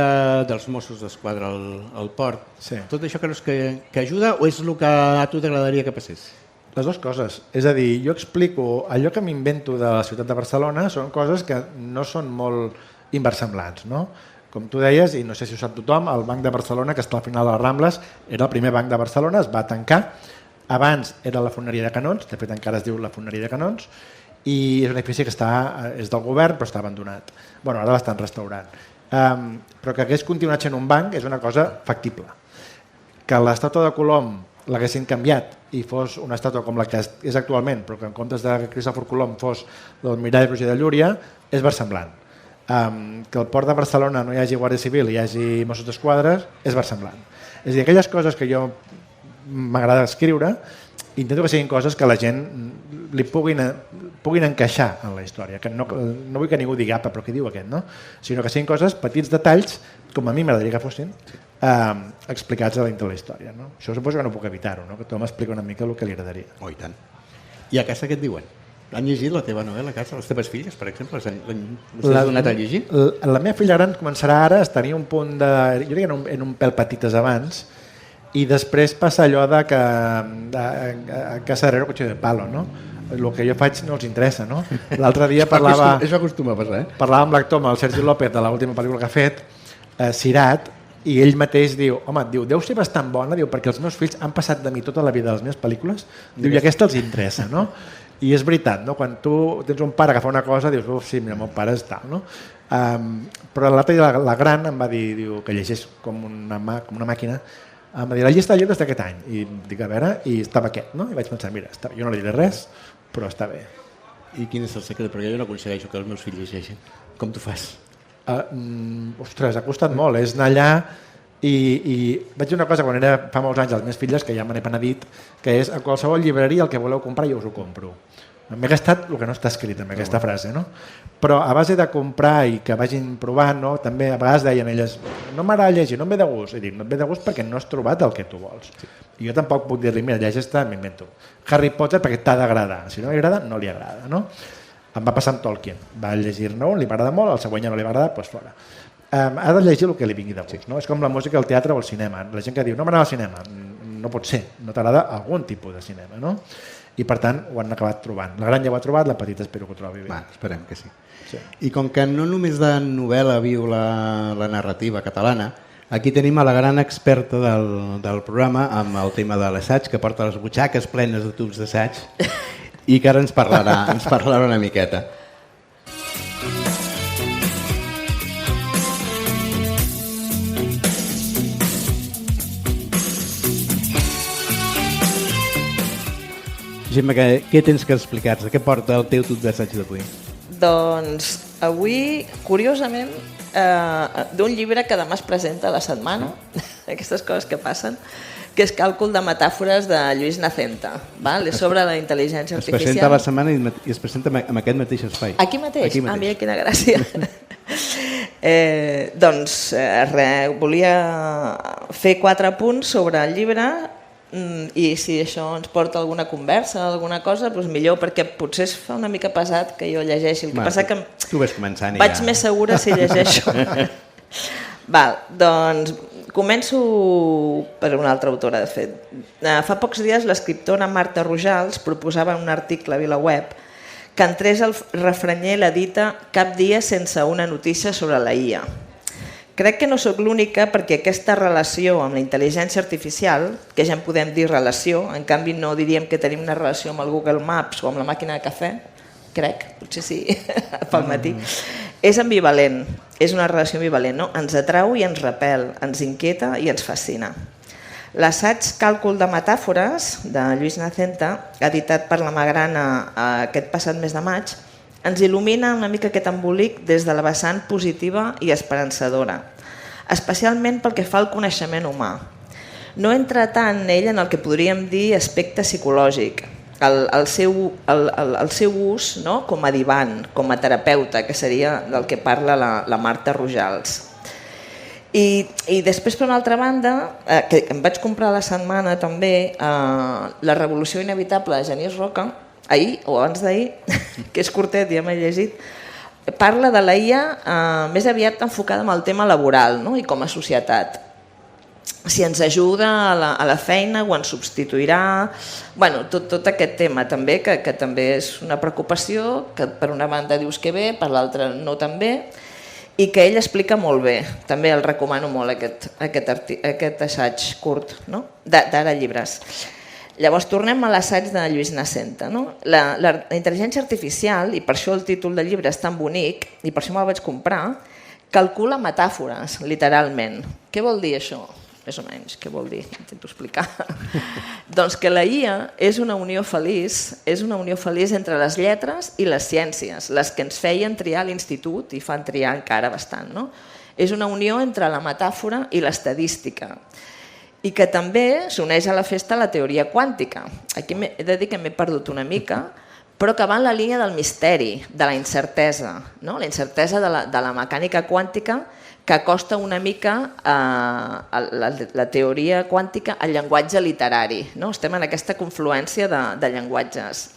dels Mossos d'Esquadra al port, Sí. tot això creus que ajuda o és el que a tu t'agradaria que passés? Les dues coses. És a dir, jo explico allò que m'invento de la ciutat de Barcelona són coses que no són molt inversemblants, no? Com tu deies, i no sé si ho sap tothom, el Banc de Barcelona, que està al final de les Rambles, era el primer banc de Barcelona, es va tancar. Abans era la Foneria de Canons, de fet encara es diu la Foneria de Canons, i és un edifici que és del govern però està abandonat. Bueno, ara l'estan restaurant. Però que hagués continuat sent un banc és una cosa factible. Que l'estàtua de Colom l'haguessin canviat i fos una estàtua com la que és actualment, però que en comptes de Cristòfor Colom fos del mirall Roger de Llúria, és versemblant. Que al port de Barcelona no hi hagi Guàrdia Civil i hi hagi Mossos d'Esquadra és versemblant. És a dir, aquelles coses que jo m'agrada escriure, intento que siguin coses que la gent li puguin encaixar en la història, que no vull que ningú digui apa, però què diu aquest, no? Sinó que siguin coses, petits detalls, com a mi m'agradaria que fossin, explicats a la història. No? Això suposo que no puc evitar-ho, no? Que tothom explica una mica el que li agradaria. Oh, i tant. I a casa què et diuen? Han llegit la teva novel·la a casa? Les teves filles, per exemple? L'has donat a llegir? La meva filla gran començarà ara, tenia un punt de... Jo diria en un pèl petites abans, i després passa allò de que a casa herrero coche de palo, no? El que jo faig no els interessa, no? L'altre dia parlava... Això acostuma a passar, Parlava amb l'actor, amb el Sergi López, de l'última pel·lícula que ha fet, Sirat, i ell mateix diu, home, deu ser bastant bona, perquè els meus fills han passat de mi tota la vida de les meves pel·lícules, i aquesta els interessa, no? I és veritat, no? Quan tu tens un pare que fa una cosa, dius, sí, mira, el meu pare és tal, no? Però l'altre dia la gran em va dir, que llegeix com una màquina, em va dir, la llista de llibres d'aquest any, i dic, a veure, i estava aquest, no? I vaig pensar, mira, jo no li diré res, però està bé. I quin és el secret? Perquè jo no aconsegueixo que els meus fills llegeixin. Com tu fas? Ostres, ha costat molt, és anar allà i vaig dir una cosa quan era fa molts anys als meus filles, que ja me n'he penedit, que és a qualsevol llibreria el que voleu comprar jo us ho compro. M'he gastat el que no està escrit en aquesta frase, no? Però a base de comprar i que vagin provant, no? També a vegades deien elles, no m'agrada llegir, no em ve de gust. I dic, no et ve de gust perquè no has trobat el que tu vols. I jo tampoc puc dir-li, mira, llegeix-te, m'invento. Harry Potter perquè t'ha d'agradar. Si no li agrada, no li agrada, no? Em va passar amb Tolkien. Va llegir-ne un, li va agradar molt, el següent ja no li va agradar, doncs fora. Ha de llegir el que li vingui de gust, no? És com la música, el teatre o el cinema. La gent que diu, no m'agrada el cinema, no pot ser, no t'agrada algun tipus de cinema, no? I per tant ho han acabat trobant. La gran ja ho ha trobat, la petita espero que ho trobi bé. Esperem que sí. I com que no només de novel·la viu la narrativa catalana, aquí tenim a la gran experta del programa amb el tema de l'assaig, que porta les butxaques plenes de tubs d'assaig i que ara ens parlarà una miqueta. Gemma, què tens que explicar-nos? Què porta el teu tub d'assaig d'avui? Doncs avui, curiosament, d'un llibre que demà es presenta a la setmana, aquestes coses que passen, que és Càlcul de metàfores de Lluís Nacenta. És sobre la intel·ligència artificial. Es presenta a la setmana i es presenta en aquest mateix espai. Aquí mateix? Ah, mira quina gràcia. Doncs volia fer 4 punts sobre el llibre i si això ens porta a alguna conversa, alguna cosa, doncs millor, perquè potser es fa una mica pesat que jo llegeixi. El que passa que tu ves començant vaig més segura si llegeixo. Doncs començo per una altra autora, de fet. Fa pocs dies l'escriptora Marta Rojals proposava un article a VilaWeb que entrés al refranyer la dita "Cap dia sense una notícia sobre la IA". Crec que no sóc l'única perquè aquesta relació amb la intel·ligència artificial, que ja en podem dir relació, en canvi no diríem que tenim una relació amb el Google Maps o amb la màquina de cafè, crec, potser sí, pel matí, és ambivalent, és una relació ambivalent, no? Ens atrau i ens repel, ens inquieta i ens fascina. L'assaig Càlcul de metàfores de Lluís Nacenta, editat per la Magrana aquest passat mes de maig, ens il·lumina una mica aquest embolic des de la vessant positiva i esperançadora, especialment pel que fa al coneixement humà. No entra tant ell en el que podríem dir aspecte psicològic, el seu ús, no? Com a divan, com a terapeuta, que seria del que parla la Marta Rojals. I després, per una altra banda, que em vaig comprar la setmana també, La revolució inevitable de Genís Roca, ahir o abans d'ahir, que és curtet, ja m'he llegit, parla de la IA més aviat enfocada en el tema laboral, no? I com a societat. Si ens ajuda a la feina o ens substituirà, bueno, tot aquest tema també, que també és una preocupació, que per una banda dius que bé, per l'altra no tan bé, i que ell explica molt bé. També el recomano molt, aquest assaig curt, no? d'Ara Llibres. Llavors tornem a l'assaig de Lluís Nacenta. No? La intel·ligència artificial, i per això el títol del llibre és tan bonic, i per això me'l vaig comprar, calcula metàfores, literalment. Què vol dir això? Més o menys, què vol dir? Intento explicar. Doncs que la IA és una unió feliç entre les lletres i les ciències, les que ens feien triar a l'institut i fan triar encara bastant. No? És una unió entre la metàfora i l'estadística. I que també s'uneix a la festa la teoria quàntica. Aquí he de dir que m'he perdut una mica, però que va en la línia del misteri, de la incertesa, no? La incertesa de la mecànica quàntica que acosta una mica la teoria quàntica al llenguatge literari. No? Estem en aquesta confluència de llenguatges.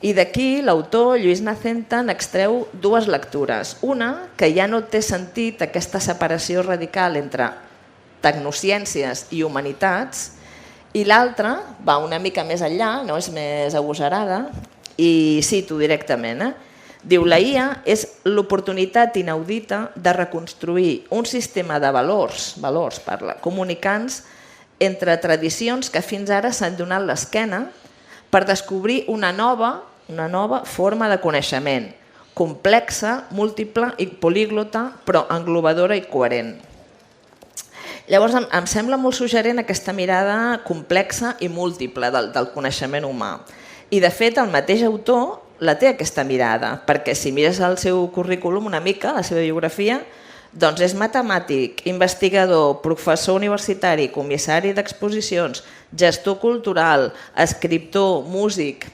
I d'aquí l'autor, Lluís Nacenta, n'extreu dues lectures. Una, que ja no té sentit aquesta separació radical entre tecnociències i humanitats, i l'altra va una mica més enllà, no és més agosarada, i cito directament, diu: la IA és l'oportunitat inaudita de reconstruir un sistema de valors comunicants entre tradicions que fins ara s'han donat l'esquena per descobrir una nova forma de coneixement, complexa, múltiple i políglota, però englobadora i coherent. Llavors em sembla molt suggerent aquesta mirada complexa i múltiple del coneixement humà. I de fet el mateix autor la té aquesta mirada, perquè si mires el seu currículum una mica, la seva biografia, doncs és matemàtic, investigador, professor universitari, comissari d'exposicions, gestor cultural, escriptor, músic.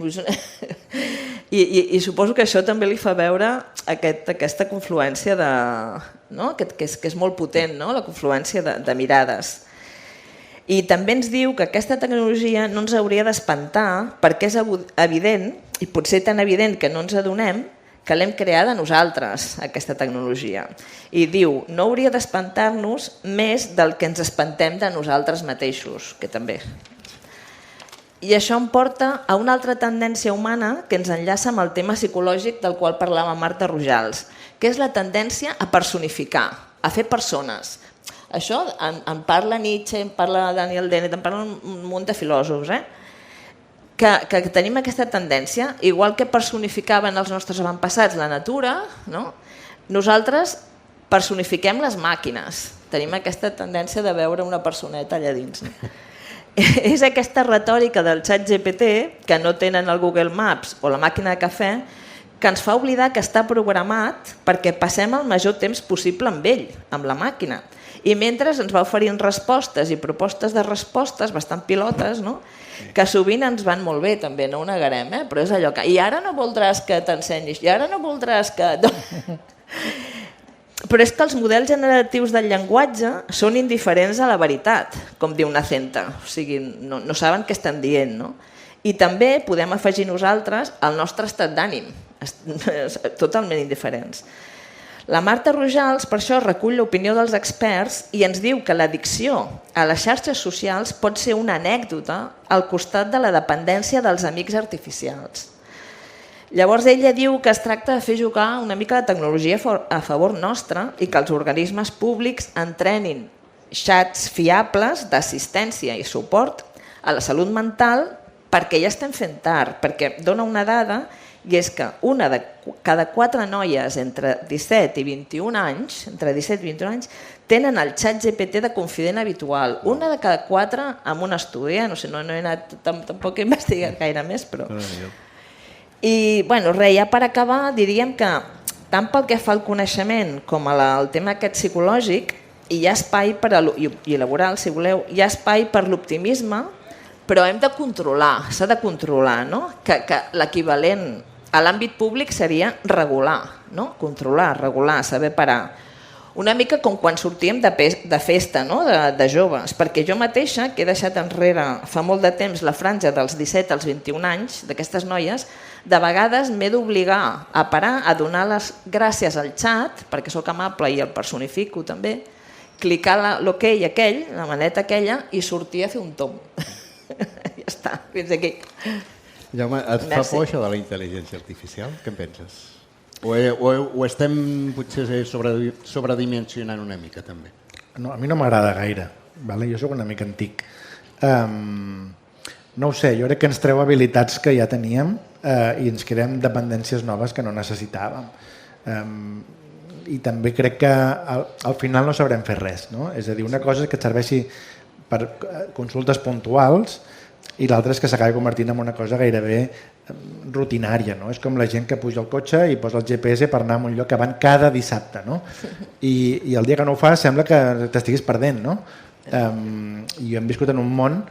I suposo que això també li fa veure aquesta confluència que és molt potent, no? La confluència de mirades. I també ens diu que aquesta tecnologia no ens hauria d'espantar perquè és evident, i potser tan evident que no ens adonem, que l'hem creada nosaltres, aquesta tecnologia. I diu, no hauria d'espantar-nos més del que ens espantem de nosaltres mateixos, que també. I això em porta a una altra tendència humana que ens enllaça amb el tema psicològic del qual parlava Marta Rojals, que és la tendència a personificar, a fer persones. Això en parla Nietzsche, en parla Daniel Dennett, en parla un munt de filòsofs, que tenim aquesta tendència, igual que personificaven els nostres avantpassats la natura, no? Nosaltres personifiquem les màquines. Tenim aquesta tendència de veure una personeta allà dins. És aquesta retòrica del ChatGPT, que no tenen el Google Maps o la màquina de cafè, que ens fa oblidar que està programat perquè passem el major temps possible amb ell, amb la màquina. I mentre ens va oferint respostes i propostes de respostes bastant pilotes, no? Que sovint ens van molt bé, també, no ho negarem, però és allò que... I ara no voldràs que t'ensenyis, i ara no voldràs que... Però és que els models generatius del llenguatge són indiferents a la veritat, com diu Nacenta, o sigui, no saben què estan dient, no? I també podem afegir nosaltres el nostre estat d'ànim, totalment indiferents. La Marta Rojals, per això, recull l'opinió dels experts i ens diu que l'addicció a les xarxes socials pot ser una anècdota al costat de la dependència dels amics artificials. Llavors ella diu que es tracta de fer jugar una mica la tecnologia a favor nostre i que els organismes públics entrenin xats fiables d'assistència i suport a la salut mental perquè ja estem fent tard, perquè dona una dada i és que una de cada 4 noies entre 17 i 21 anys, tenen el ChatGPT de confident habitual. Una de cada 4 amb un estudi, no sé, no he anat tampoc he investigat gaire més, però... I, bueno, res, ja per acabar, diríem que tant pel que fa al coneixement com al tema aquest psicològic, hi ha espai per i laboral, si voleu, hi ha espai per l'optimisme, però hem de controlar, s'ha de controlar, no? Que l'equivalent a l'àmbit públic seria regular, no? Controlar, regular, saber parar. una mica com quan sortíem de festa, no? de joves, perquè jo mateixa, que he deixat enrere fa molt de temps la franja dels 17 als 21 anys d'aquestes noies, de vegades m'he d'obligar a parar, a donar les gràcies al xat, perquè sóc amable i el personifico també, clicar l'ok aquell, la maneta aquella, i sortir a fer un tom. Ja està, fins aquí. Jaume, et fa por això de la intel·ligència artificial? Què en penses? O estem potser sobredimensionant una mica també? No, a mi no m'agrada gaire, vale? Jo sóc una mica antic. No ho sé, jo crec que ens treu habilitats que ja teníem i ens creem dependències noves que no necessitàvem. I també crec que al final no sabrem fer res, no? És a dir, una cosa és que et serveixi per consultes puntuals i l'altra és que s'acabi convertint en una cosa gairebé rutinària, no? És com la gent que puja al cotxe i posa el GPS per anar a un lloc que van cada dissabte, no? I el dia que no ho fas sembla que t'estiguis perdent, no? I hem viscut en un món,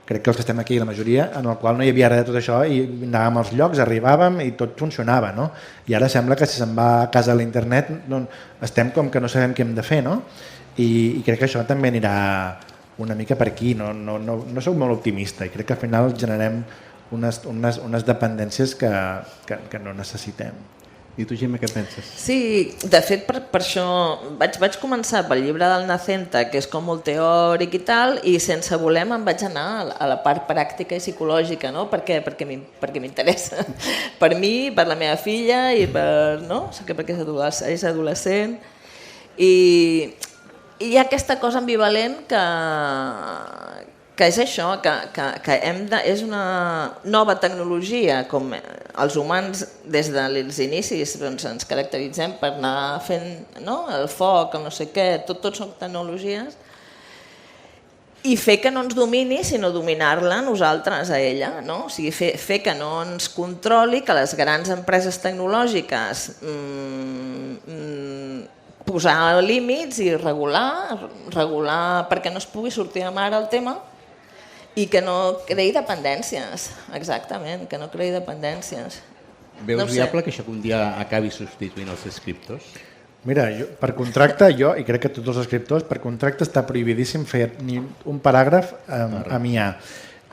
crec que els que estem aquí, la majoria, en el qual no hi havia res de tot això i anàvem als llocs, arribàvem i tot funcionava, no? I ara sembla que si se'n va a casa a l'internet estem com que no sabem què hem de fer, no? I crec que això també anirà una mica per aquí, no soc molt optimista i crec que al final generem unes dependències que no necessitem. I tu, Gemma, què penses? Sí, de fet, per això vaig començar pel llibre del Nacenta, que és com molt teòric i tal, i sense voler me'n vaig anar a la part pràctica i psicològica, no? Perquè m'interessa. Per mi, per la meva filla, i perquè és adolescent. I hi ha aquesta cosa ambivalent que és això, que és una nova tecnologia, com els humans des dels inicis ens caracteritzem per anar fent el foc, el no sé què, tot són tecnologies, i fer que no ens domini, sinó dominar-la nosaltres a ella, no? O sigui, fer que no ens controli, que les grans empreses tecnològiques posar límits i regular perquè no es pugui sortir de mar el tema, i que no creï dependències, exactament, que no creï dependències. Veus viable que això un dia acabi substituint els escriptors? Mira, per contracte, i crec que tots els escriptors, per contracte està prohibidíssim fer ni un paràgraf amb IA.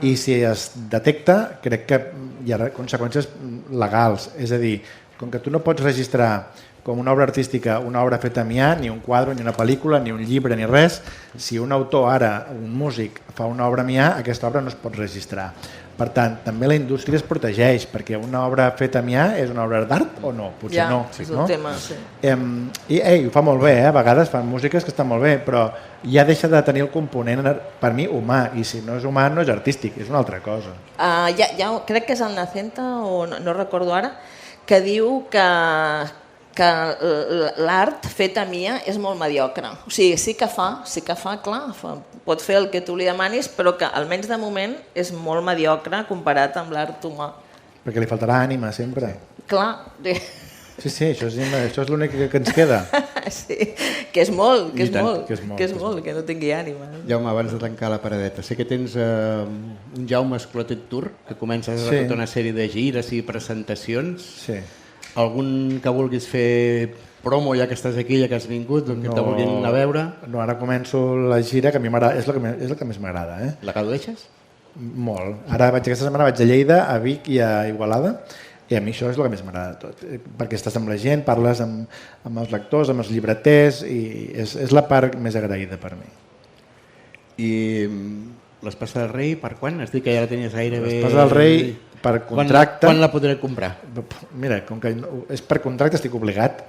I si es detecta, crec que hi ha conseqüències legals. És a dir, com que tu no pots registrar com una obra artística, una obra feta amb IA, ni un quadre, ni una pel·lícula, ni un llibre, ni res. Si un autor ara, un músic, fa una obra amb IA, aquesta obra no es pot registrar. Per tant, també la indústria es protegeix, perquè una obra feta amb IA és una obra d'art o no? Potser no. Ja, és un tema, sí. I ho fa molt bé, a vegades fan músiques que estan molt bé, però ja deixa de tenir el component, per mi, humà, i si no és humà no és artístic, és una altra cosa. Crec que és el Nacenta, o no recordo ara, que diu que l'art fet amb IA és molt mediocre. O sigui, sí que fa, clar, pot fer el que tu li demanis, però que almenys de moment és molt mediocre comparat amb l'art humà. Perquè li faltarà ànima sempre. Clar. Sí, això és l'únic que ens queda. Sí, que és molt, que no tingui ànima. Jaume, abans de tancar la paradeta, sé que tens un Jaume Exploited Tour, que comences a tota una sèrie de gires i presentacions. Sí. Algun que vulguis fer promo ja que estàs aquí, ja que has vingut, que te vulguin anar a veure? No, ara començo la gira, que a mi és el que més m'agrada. La gaudeixes? Molt. Ara aquesta setmana vaig a Lleida, a Vic i a Igualada, i a mi això és el que més m'agrada de tot. Perquè estàs amb la gent, parles amb els lectors, amb els llibreters, i és la part més agraïda per mi. I l'Espasa del Rei, per quan? Has dit que ja la tenies gairebé... L'Espasa del Rei, per contracte... Quan la podré comprar? Mira, com que és per contracte, estic obligat,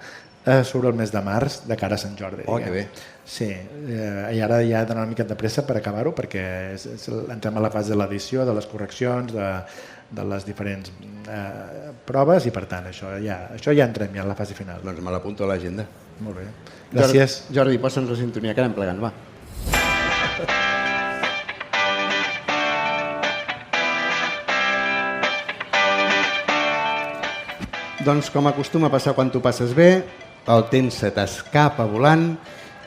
surt el mes de març de cara a Sant Jordi. Que bé. Sí, i ara ja he d'anar una mica de pressa per acabar-ho, perquè entrem a la fase de l'edició, de les correccions, de les diferents proves, i per tant, això ja entrem ja a la fase final. Doncs me l'apunto a l'agenda. Molt bé. Gràcies. Jordi, posa'ns la sintonia, que anem plegant, va. Doncs com acostuma a passar quan tu passes bé, el temps se t'escapa volant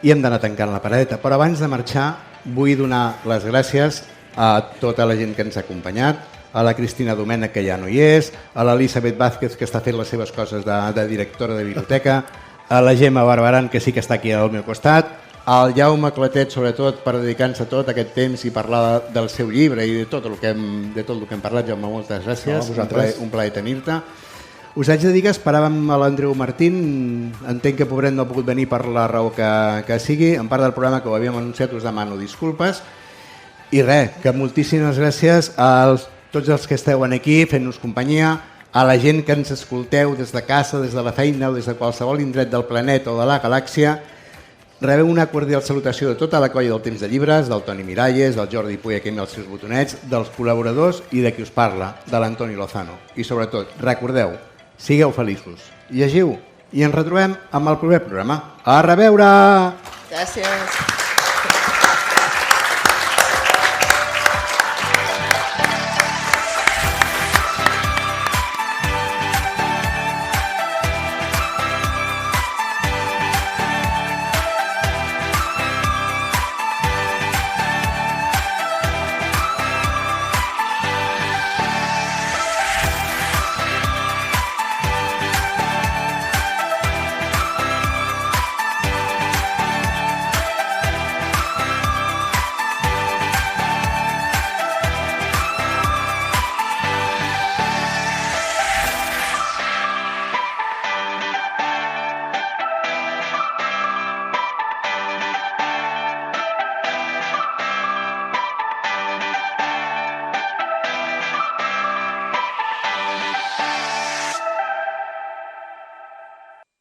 i hem d'anar tancant la paradeta. Però abans de marxar vull donar les gràcies a tota la gent que ens ha acompanyat, a la Cristina Domènech, que ja no hi és, a l'Elisabet Vázquez, que està fent les seves coses de directora de biblioteca, a la Gemma Barberan, que sí que està aquí al meu costat, al Jaume Clatet, sobretot, per dedicar-se tot aquest temps i parlar del seu llibre i de tot el que hem parlat. Jaume, moltes gràcies. Un plaer tenir-te. Us haig de dir que esperàvem a l'Andreu Martín. Entenc que pobret no ha pogut venir per la raó que sigui. En part del programa que ho havíem anunciat us demano disculpes. I res, que moltíssimes gràcies a tots els que esteu aquí fent-nos companyia, a la gent que ens escolteu des de casa, des de la feina o des de qualsevol indret del planeta o de la galàxia. Rebeu una cordial salutació de tota la colla del Temps de Llibres, del Toni Miralles, del Jordi Puy aquí amb els seus botonets, dels col·laboradors i de qui us parla, de l'Antoni Lozano. I sobretot, recordeu, sigueu feliços, llegiu i ens retrobem amb el proper programa. A reveure! Gràcies.